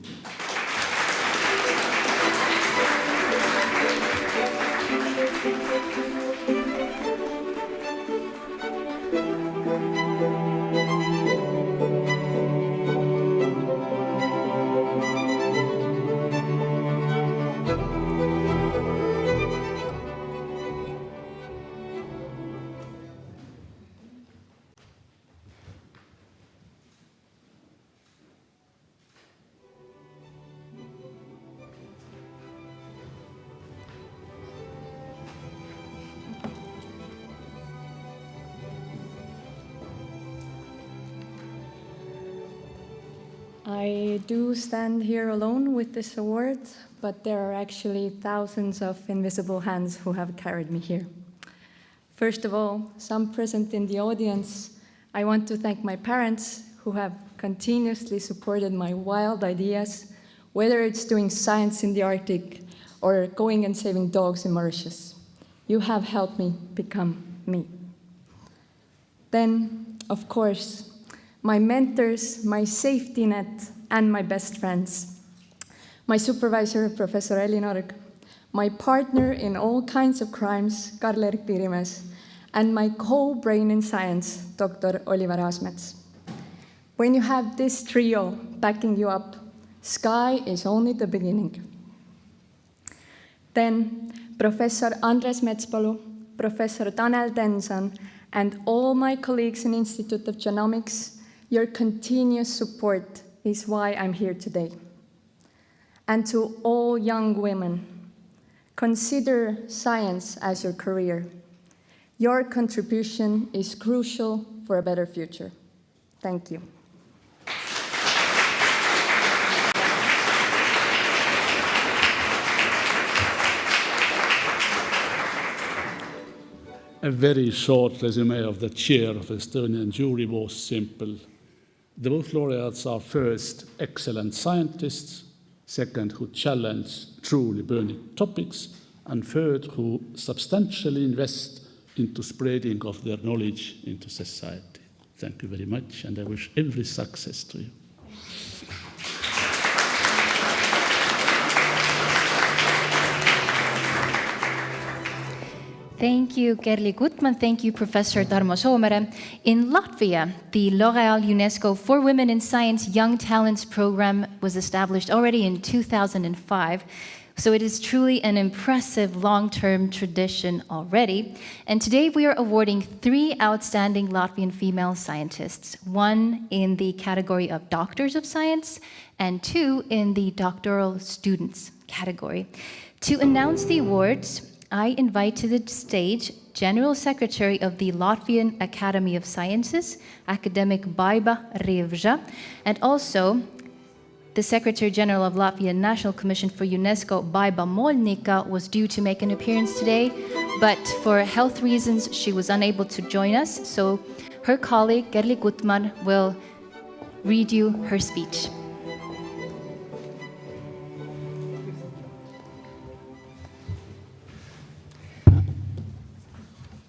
Q: I do stand here alone with this award, but there are actually thousands of invisible hands who have carried me here. First of all, some present in the audience, I want to thank my parents who have continuously supported my wild ideas, whether it's doing science in the Arctic or going and saving dogs in Mauritius. You have helped me become me. Then, of course, my mentors, my safety net, and my best friends. My supervisor, Professor Elin Org, my partner in all kinds of crimes, Karl-Erik Piirimäes, and my co-brain in science, Dr. Oliver Aasmets. When you have this trio backing you up, sky is only the beginning. Then, Professor Andres Metspalu, Professor Tanel Denson, and all my colleagues in Institute of Genomics, your continuous support is why I'm here today. And to all young women, consider science as your career. Your contribution is crucial for a better future. Thank you.
B: A very short resume of the chair of the Estonian jury was simple. The both laureates are first, excellent scientists, second, who challenge truly burning topics, and third, who substantially invest into spreading of their knowledge into society. Thank you very much, and I wish every success to you.
A: Thank you, Kerli Gutman. Thank you, Professor Tarmo Soomere. In Latvia, the L'Oréal UNESCO for Women in Science Young Talents Program was established already in 2005. So it is truly an impressive long-term tradition already. And today we are awarding 3 outstanding Latvian female scientists, 1 in the category of Doctors of Science and 2 in the Doctoral Students category. To announce the awards, I invite to the stage General Secretary of the Latvian Academy of Sciences, academic Baiba Revža, and also the Secretary General of Latvian National Commission for UNESCO, Baiba Molnika, was due to make an appearance today, but for health reasons, she was unable to join us. So her colleague, Kerli Gutman, will read you her speech.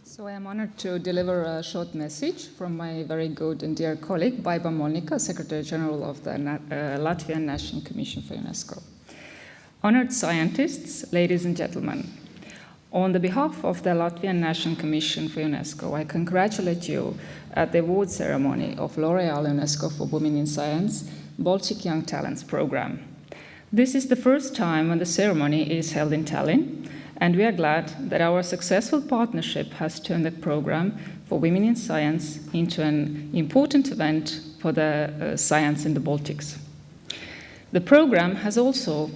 P: So I am honored to deliver a short message from my very good and dear colleague, Baiba Molnika, Secretary General of the Latvian National Commission for UNESCO. Honored scientists, ladies and gentlemen, on the behalf of the Latvian National Commission for UNESCO, I congratulate you at the award ceremony of L'Oréal UNESCO for Women in Science, Baltic Young Talents Program. This is the first time when the ceremony is held in Tallinn, and we are glad that our successful partnership has turned the program for women in science into an important event for the science in the Baltics. The program has also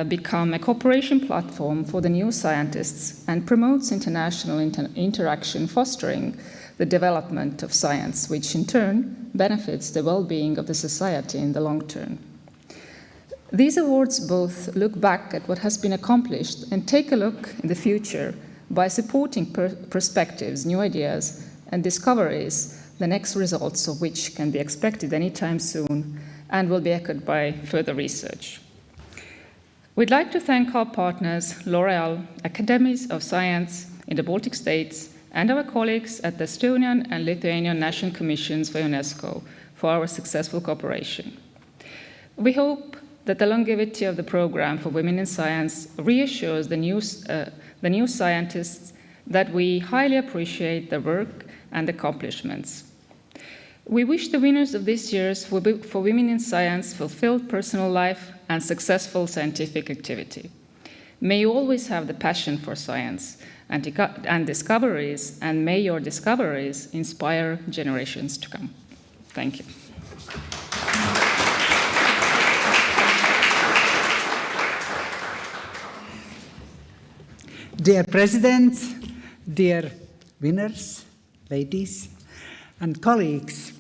P: become a cooperation platform for the new scientists and promotes international interaction, fostering the development of science, which in turn benefits the well-being of the society in the long term. These awards both look back at what has been accomplished and take a look in the future by supporting perspectives, new ideas, and discoveries, the next results of which can be expected anytime soon and will be echoed by further research. We'd like to thank our partners, L'Oréal, Academies of Science in the Baltic States, and our colleagues at the Estonian and Lithuanian National Commissions for UNESCO for our successful cooperation. We hope that the longevity of the program for women in science reassures the new scientists that we highly appreciate their work and accomplishments. We wish the winners of this year's for Women in Science fulfilled personal life and successful scientific activity. May you always have the passion for science and discoveries, and may your discoveries inspire generations to come. Thank you.
R: Dear President, dear winners, ladies, and colleagues,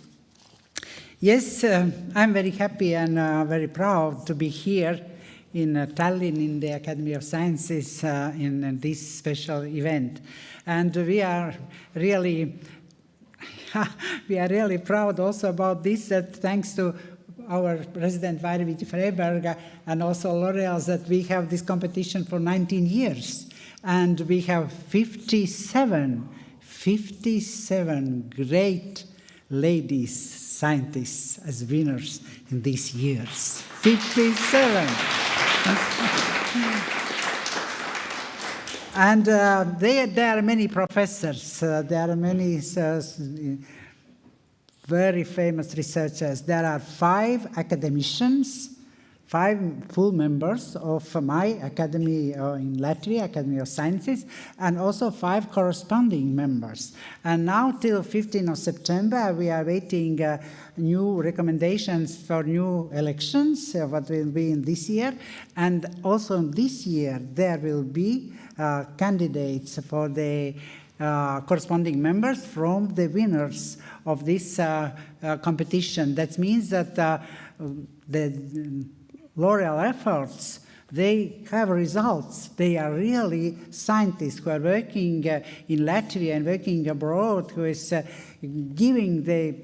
R: yes, I'm very happy and very proud to be here in Tallinn in the Academy of Sciences in this special event. And we are really proud also about this, that thanks to our President Vairviti Freiberg and also L'Oréal, that we have this competition for 19 years. And we have 57 great ladies scientists as winners in these years. 57. And there are many professors, there are many very famous researchers. There are 5 academicians, 5 full members of my academy in Latvia, Academy of Sciences, and also 5 corresponding members. And now till 15th of September, we are waiting new recommendations for new elections, what will be in this year. And also this year, there will be candidates for the corresponding members from the winners of this competition. That means that the L'Oréal efforts They have results. They are really scientists who are working in Latvia and working abroad, who is giving the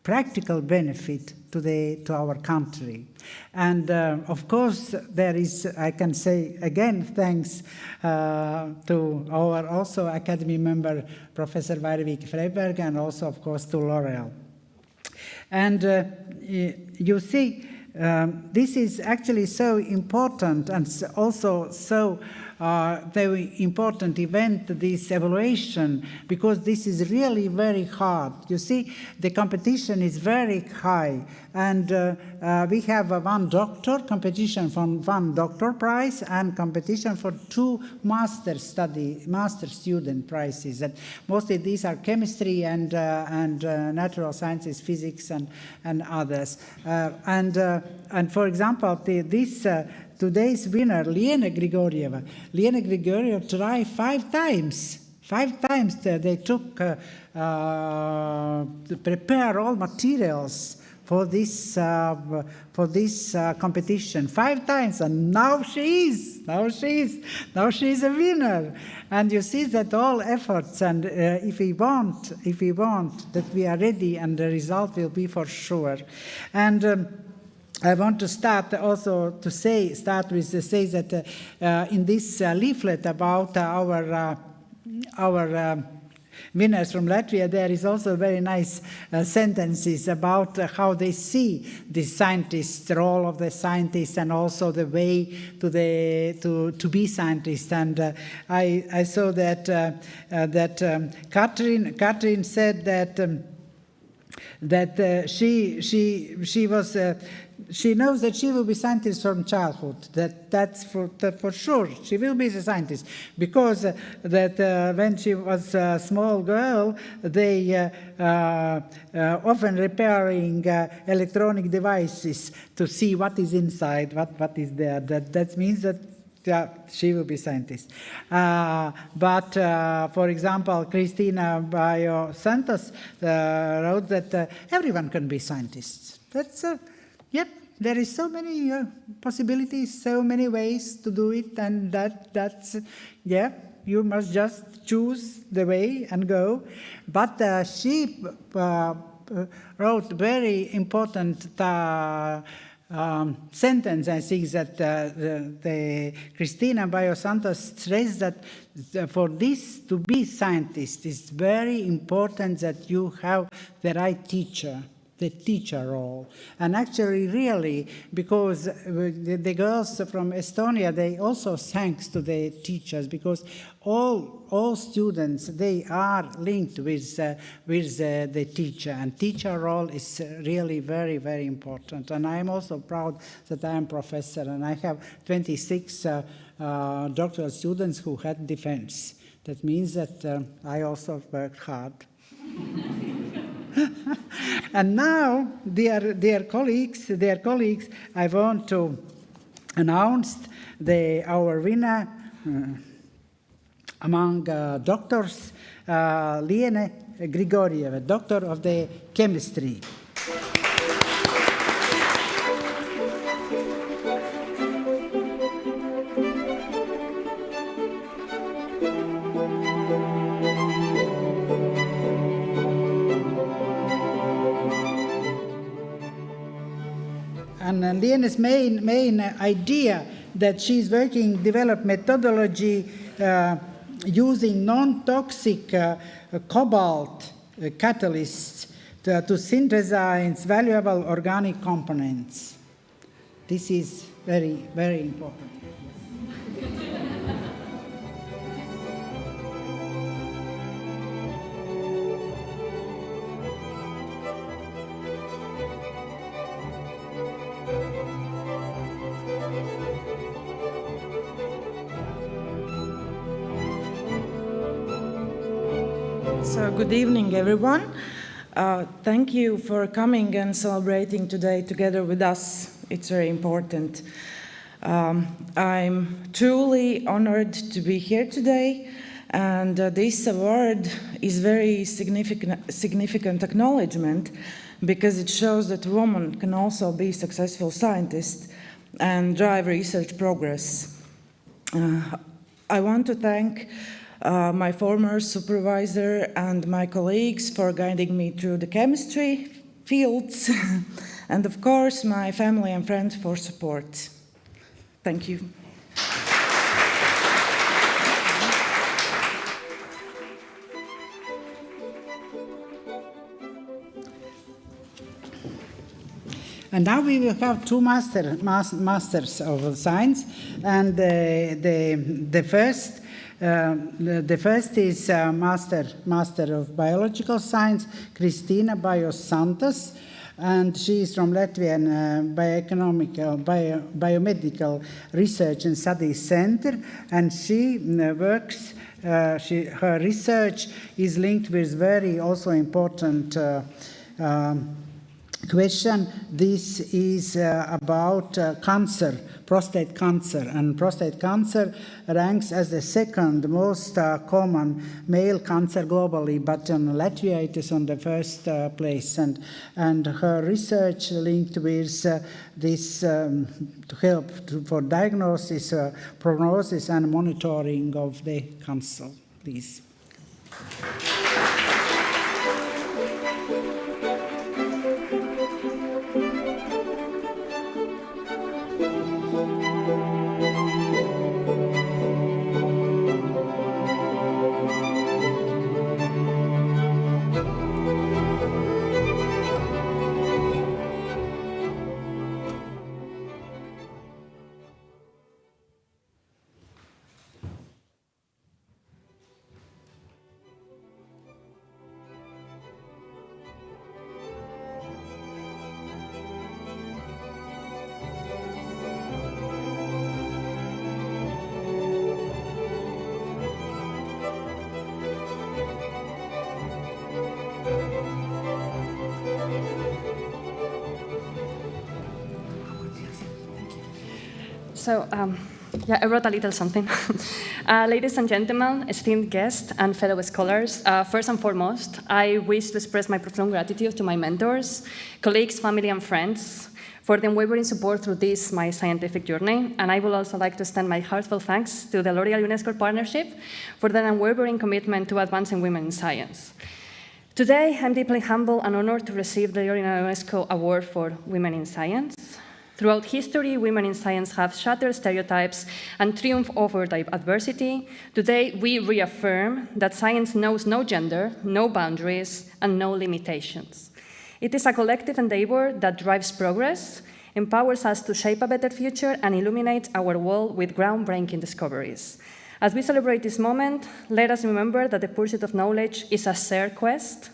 R: practical benefit to our country. And of course, there is, I can say again, thanks to our also Academy member, Professor Vairvīka Freiberg, and also, of course, to L'Oréal. And you see, this is actually so important and also so very important event, this evaluation, because this is really very hard. You see, the competition is very high, and we have one doctor competition for one doctor prize and competition for 2 master student prizes. And mostly these are chemistry and natural sciences, physics, and others. And for example, today's winner, Liena Grigorieva. Liena Grigorieva tried 5 times. 5 times they took to prepare all materials for this competition. 5 times, and now she is a winner. And you see that all efforts, and if we want, that we are ready, and the result will be for sure. And I want to start also to say that in this leaflet about our winners from Latvia, there is also very nice sentences about how they see the scientists, the role of the scientists, and also the way to be scientists. And I saw that Katrin said that she knows that she will be scientist from childhood. That's for sure. She will be a scientist because when she was a small girl, they often repairing electronic devices to see what is inside, what is there. That means that she will be scientist. But for example, Cristina Bayo Santos wrote that everyone can be scientists. That's there is so many possibilities, so many ways to do it, and that's you must just choose the way and go. But she wrote very important sentence, I think, that the Cristina Bayo Santos stressed that for this to be scientist, it's very important that you have the right teacher. The teacher role. And actually, really, because the girls from Estonia, they also thanks to the teachers, because all students, they are linked with the teacher, and teacher role is really very, very important. And I am also proud that I am professor, and I have 26 doctoral students who had defense. That means that I also worked hard. And now, dear colleagues, I want to announce our winner among doctors, Liena Grigorieva, doctor of the chemistry. And Liena's main idea that she's develop methodology using non-toxic cobalt catalysts to synthesize valuable organic components. This is very, very important.
N: So good evening, everyone. Thank you for coming and celebrating today together with us. It's very important. I'm truly honored to be here today, and this award is very significant acknowledgement because it shows that women can also be successful scientists and drive research progress. I want to thank my former supervisor and my colleagues for guiding me through the chemistry fields, and of course my family and friends for support. Thank you.
R: And now we will have two masters of science, and the first is master of biological science, Cristina Bajos Santos, and she is from Latvian Biomedical Research and Studies Center, and she works. Her research is linked with very also important question. This is about cancer, prostate cancer, and prostate cancer ranks as the second most common male cancer globally, but in Latvia it is on the first place, and her research linked with this to help for diagnosis, prognosis and monitoring of the cancer. Please.
S: So, I wrote a little something. Ladies and gentlemen, esteemed guests and fellow scholars, first and foremost, I wish to express my profound gratitude to my mentors, colleagues, family, and friends for the unwavering support through this, my scientific journey. And I would also like to extend my heartfelt thanks to the L'Oreal UNESCO partnership for their unwavering commitment to advancing women in science. Today, I'm deeply humbled and honored to receive the UNESCO Award for Women in Science. Throughout history, women in science have shattered stereotypes and triumphed over adversity. Today, we reaffirm that science knows no gender, no boundaries, and no limitations. It is a collective endeavor that drives progress, empowers us to shape a better future, and illuminates our world with groundbreaking discoveries. As we celebrate this moment, let us remember that the pursuit of knowledge is a shared quest,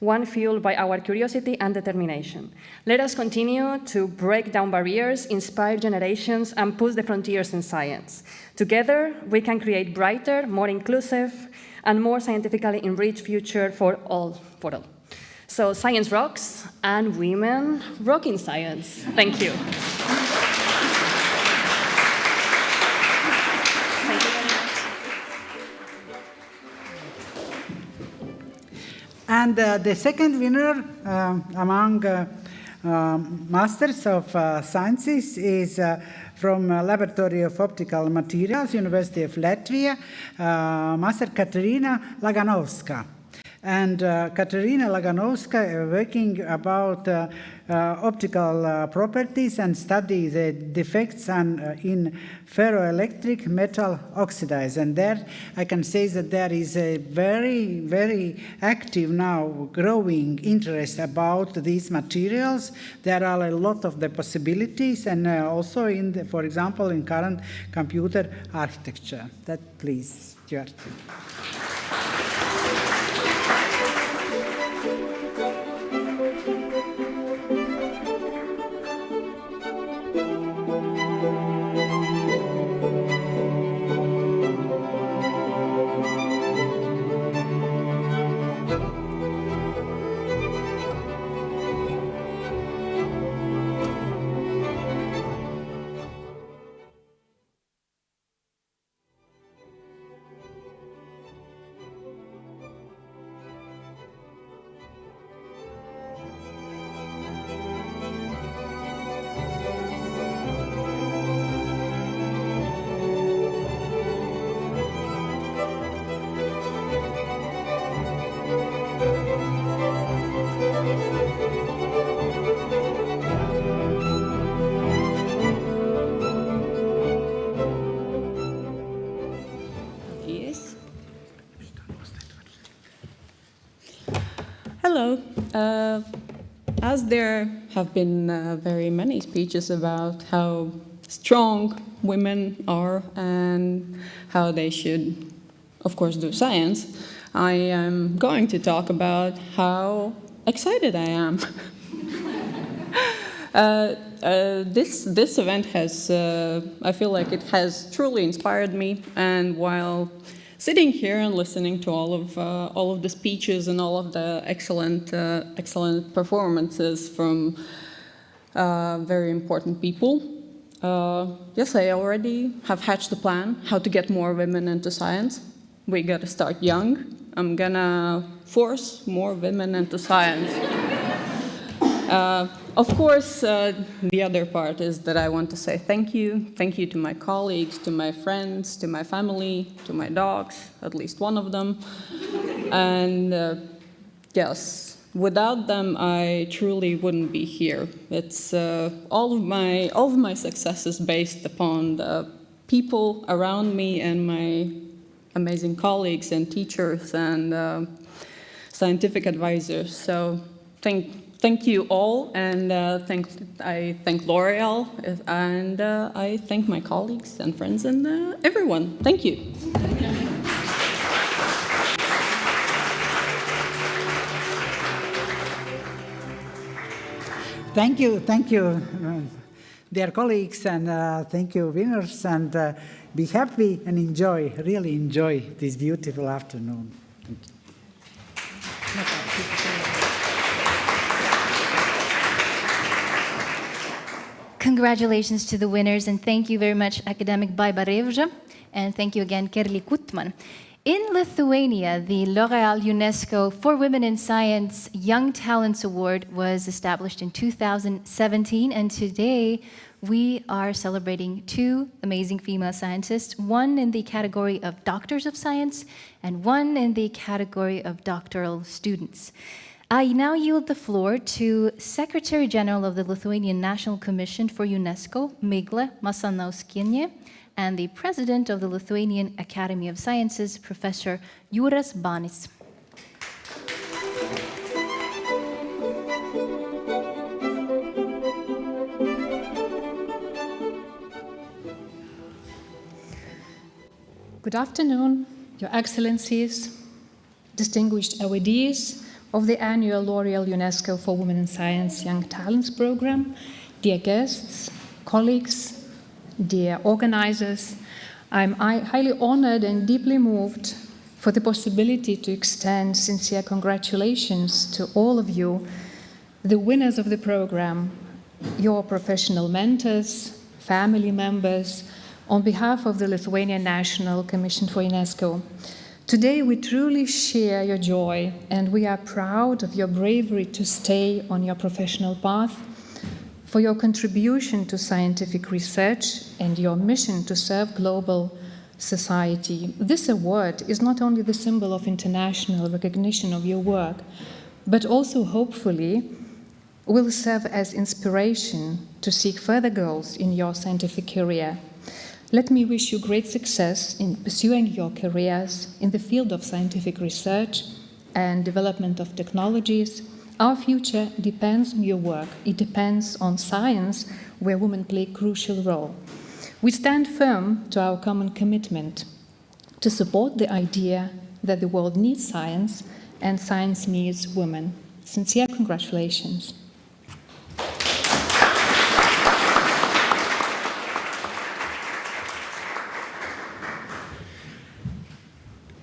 S: one fueled by our curiosity and determination. Let us continue to break down barriers, inspire generations, and push the frontiers in science. Together, we can create brighter, more inclusive, and more scientifically enriched future for all. So science rocks, and women rock in science. Thank you.
R: And the second winner among Masters of Sciences is from Laboratory of Optical Materials, University of Latvia, Master Katerina Laganovska. And Katerina Laganovska working about optical properties and study the defects in ferroelectric metal oxides. And there I can say that there is a very, very active now growing interest about these materials. There are a lot of the possibilities, and also in the, for example, in current computer architecture. That please, Stuart.
T: Hello. As there have been very many speeches about how strong women are and how they should, of course, do science, I am going to talk about how excited I am. This event has, I feel like it has truly inspired me, and while sitting here and listening to all of the speeches and all of the excellent performances from very important people, yes, I already have hatched a plan how to get more women into science. We got to start young. I'm gonna force more women into science. Of course, the other part is that I want to say thank you. Thank you to my colleagues, to my friends, to my family, to my dogs, at least one of them. And yes, without them, I truly wouldn't be here. It's all of my success is based upon the people around me and my amazing colleagues and teachers and scientific advisors. So thank you all, and I thank L'Oreal, and I thank my colleagues and friends and everyone. Thank you.
R: Thank you, dear colleagues, and thank you, winners, and be happy and enjoy, really enjoy this beautiful afternoon. Thank you.
A: Congratulations to the winners, and thank you very much, academic Baiba Revja, and thank you again, Kerli Kutman. In Lithuania, the L'Oreal UNESCO for Women in Science Young Talents Award was established in 2017, and today we are celebrating two amazing female scientists, one in the category of Doctors of Science and one in the category of doctoral students. I now yield the floor to Secretary General of the Lithuanian National Commission for UNESCO, Miglė Masanauskienė, and the President of the Lithuanian Academy of Sciences, Professor Jūras Banis.
U: Good afternoon, Your Excellencies, distinguished awardees of the annual L'Oreal UNESCO for Women in Science Young Talents Program, dear guests, colleagues, dear organizers. I'm highly honored and deeply moved for the possibility to extend sincere congratulations to all of you, the winners of the program, your professional mentors, family members, on behalf of the Lithuanian National Commission for UNESCO. Today, we truly share your joy, and we are proud of your bravery to stay on your professional path, for your contribution to scientific research and your mission to serve global society. This award is not only the symbol of international recognition of your work, but also, hopefully, will serve as inspiration to seek further goals in your scientific career. Let me wish you great success in pursuing your careers in the field of scientific research and development of technologies. Our future depends on your work. It depends on science, where women play a crucial role. We stand firm to our common commitment to support the idea that the world needs science and science needs women. Sincere congratulations.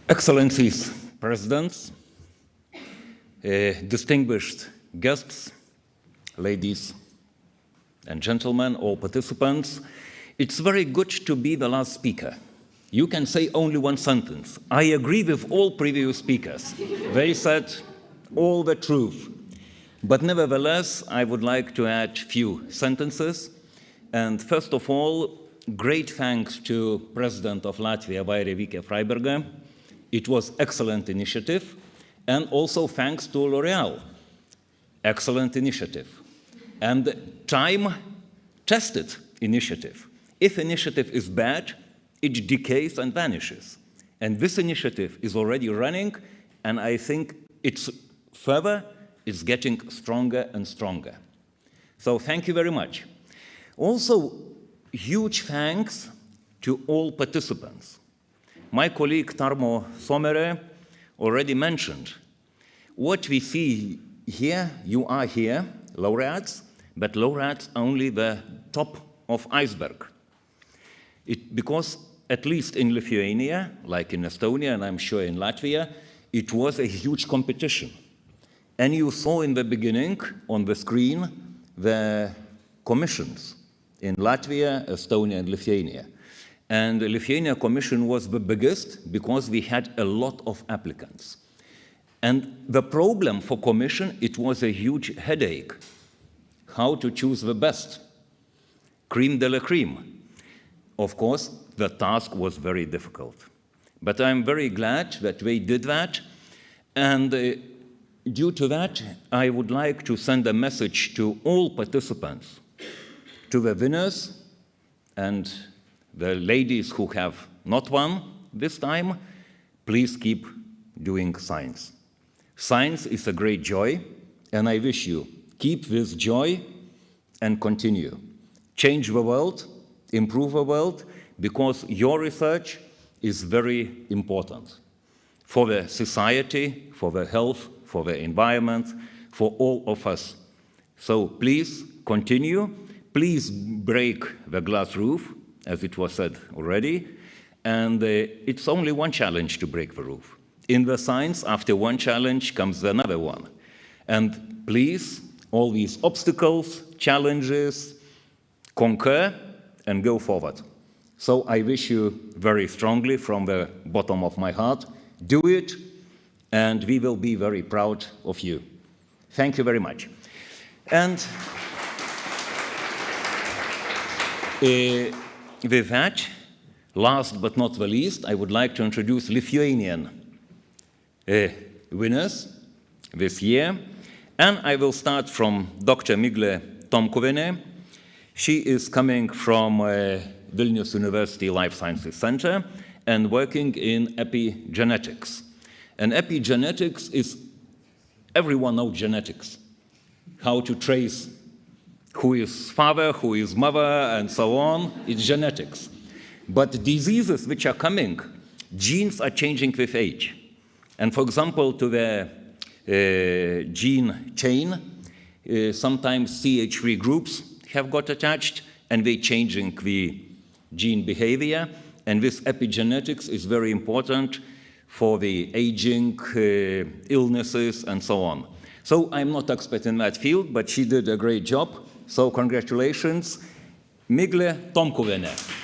V: Excellencies, Presidents, distinguished guests, ladies and gentlemen, all participants, it's very good to be the last speaker. You can say only one sentence. I agree with all previous speakers. They said all the truth. But nevertheless, I would like to add a few sentences. And first of all, great thanks to President of Latvia, Vairė Freiberga. It was excellent initiative, and also thanks to L'Oreal. Excellent initiative. And time-tested initiative. If initiative is bad, it decays and vanishes. And this initiative is already running, and I think it's further, it's getting stronger and stronger. So thank you very much. Also, huge thanks to all participants. My colleague Tarmo Somere already mentioned what we see here. You are here, laureates, but laureates are only the top of iceberg. Because at least in Lithuania, like in Estonia, and I'm sure in Latvia, it was a huge competition. And you saw in the beginning on the screen the commissions in Latvia, Estonia, and Lithuania. And the Lithuania commission was the biggest because we had a lot of applicants. And the problem for commission, it was a huge headache. How to choose the best, crème de la crème. Of course, the task was very difficult. But I'm very glad that they did that. And due to that, I would like to send a message to all participants, to the winners and the ladies who have not won this time. Please keep doing science. Science is a great joy, and I wish you keep this joy and continue. Change the world, improve the world, because your research is very important for the society, for the health, for the environment, for all of us. So please continue. Please break the glass roof, as it was said already. And it's only one challenge to break the roof. In the science, after one challenge comes another one. And please, all these obstacles, challenges, conquer and go forward. So I wish you very strongly from the bottom of my heart, do it, and we will be very proud of you. Thank you very much. And with that, last but not the least, I would like to introduce Lithuanian winners this year. And I will start from Dr. Miglė Tomkuvienė. She is coming from Vilnius University Life Sciences Center and working in epigenetics. And epigenetics is, everyone knows genetics, how to trace who is father, who is mother, and so on. It's genetics. But diseases which are coming, genes are changing with age. And for example, to the gene chain, sometimes CH3 groups have got attached, and they're changing the gene behavior. And this epigenetics is very important for the aging, illnesses, and so on. So I'm not expert in that field, but she did a great job. So congratulations, Miglė Tomkuvienė.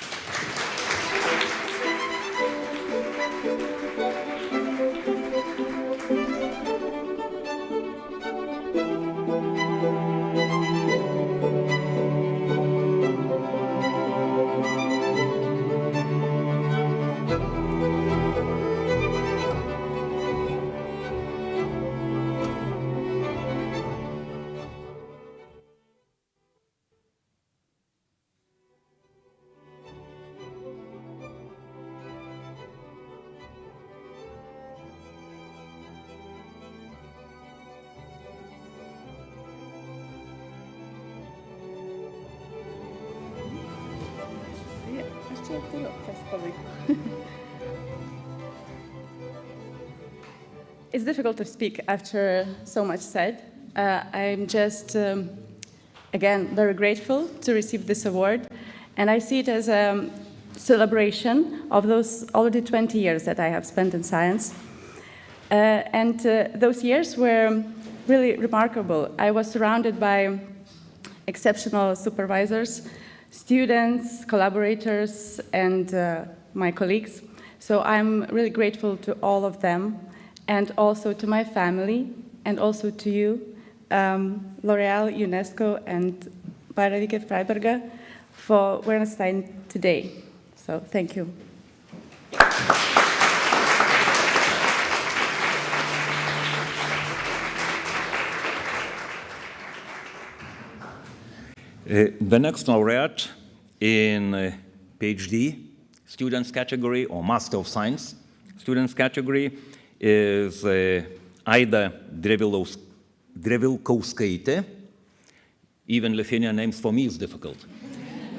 K: It's difficult to speak after so much said. I'm just, again, very grateful to receive this award, and I see it as a celebration of those already 20 years that I have spent in science. And those years were really remarkable. I was surrounded by exceptional supervisors, students, collaborators, and my colleagues. So I'm really grateful to all of them, and also to my family, and also to you, L'Oréal, UNESCO, and Bairavike Freiberger, for Wernstein today. So thank you.
V: The next laureate in PhD students category or Master of Science students category is Aida Drevilkauskaitė. Even Lithuanian names for me is difficult.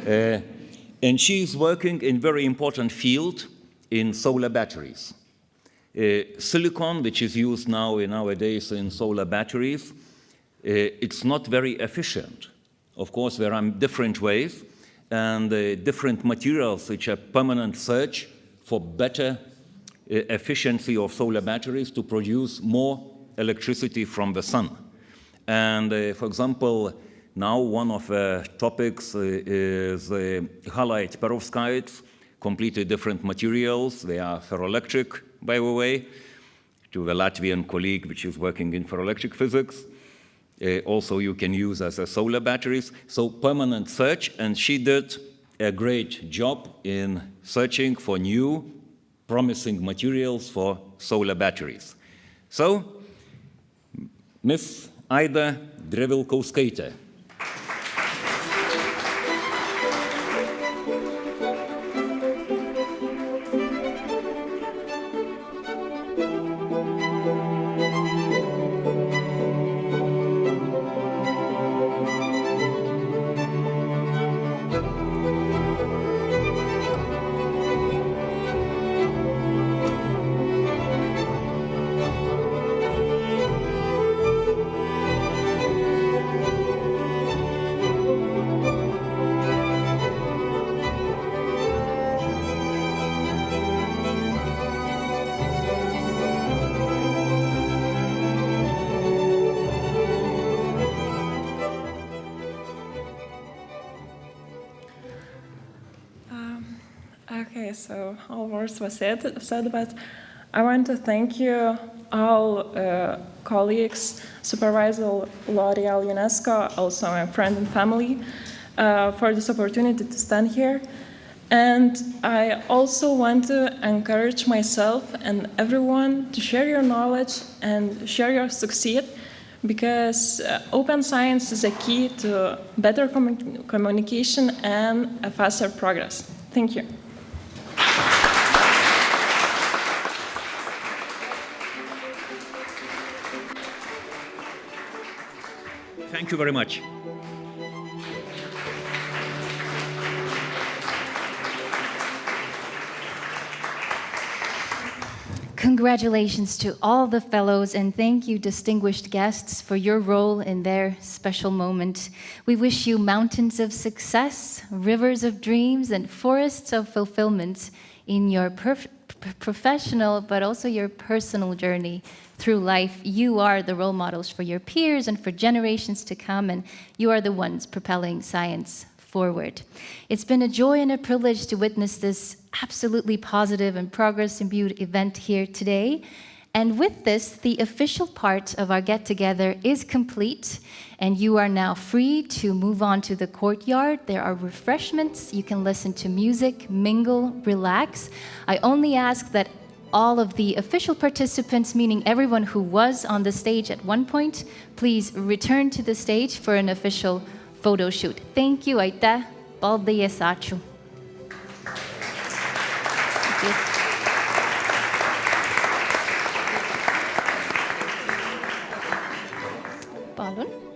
V: And she is working in very important field in solar batteries. Silicon, which is used nowadays in solar batteries, it's not very efficient. Of course, there are different ways and different materials which are permanent search for better efficiency of solar batteries to produce more electricity from the sun. And for example, now one of the topics is halide perovskites, completely different materials. They are ferroelectric, by the way, to the Latvian colleague which is working in ferroelectric physics. Also you can use as a solar batteries. So permanent search, and she did a great job in searching for new promising materials for solar batteries. So, Ms. Aida Drevilkauskaitė.
O: Okay, so all words were said, but I want to thank you all colleagues, supervisor L'Oréal UNESCO, also my friend and family, for this opportunity to stand here. And I also want to encourage myself and everyone to share your knowledge and share your succeed, because open science is a key to better communication and a faster progress. Thank you.
V: Thank you very much.
A: Congratulations to all the fellows, and thank you, distinguished guests, for your role in their special moment. We wish you mountains of success, rivers of dreams, and forests of fulfillment in your professional, but also your personal journey through life. You are the role models for your peers and for generations to come, and you are the ones propelling science forward. It's been a joy and a privilege to witness this absolutely positive and progress-imbued event here today. And with this, the official part of our get-together is complete, and you are now free to move on to the courtyard. There are refreshments. You can listen to music, mingle, relax. I only ask that all of the official participants, meaning everyone who was on the stage at one point, please return to the stage for an official photo shoot. Thank you, Aita. Paldies, ačiū. Palun.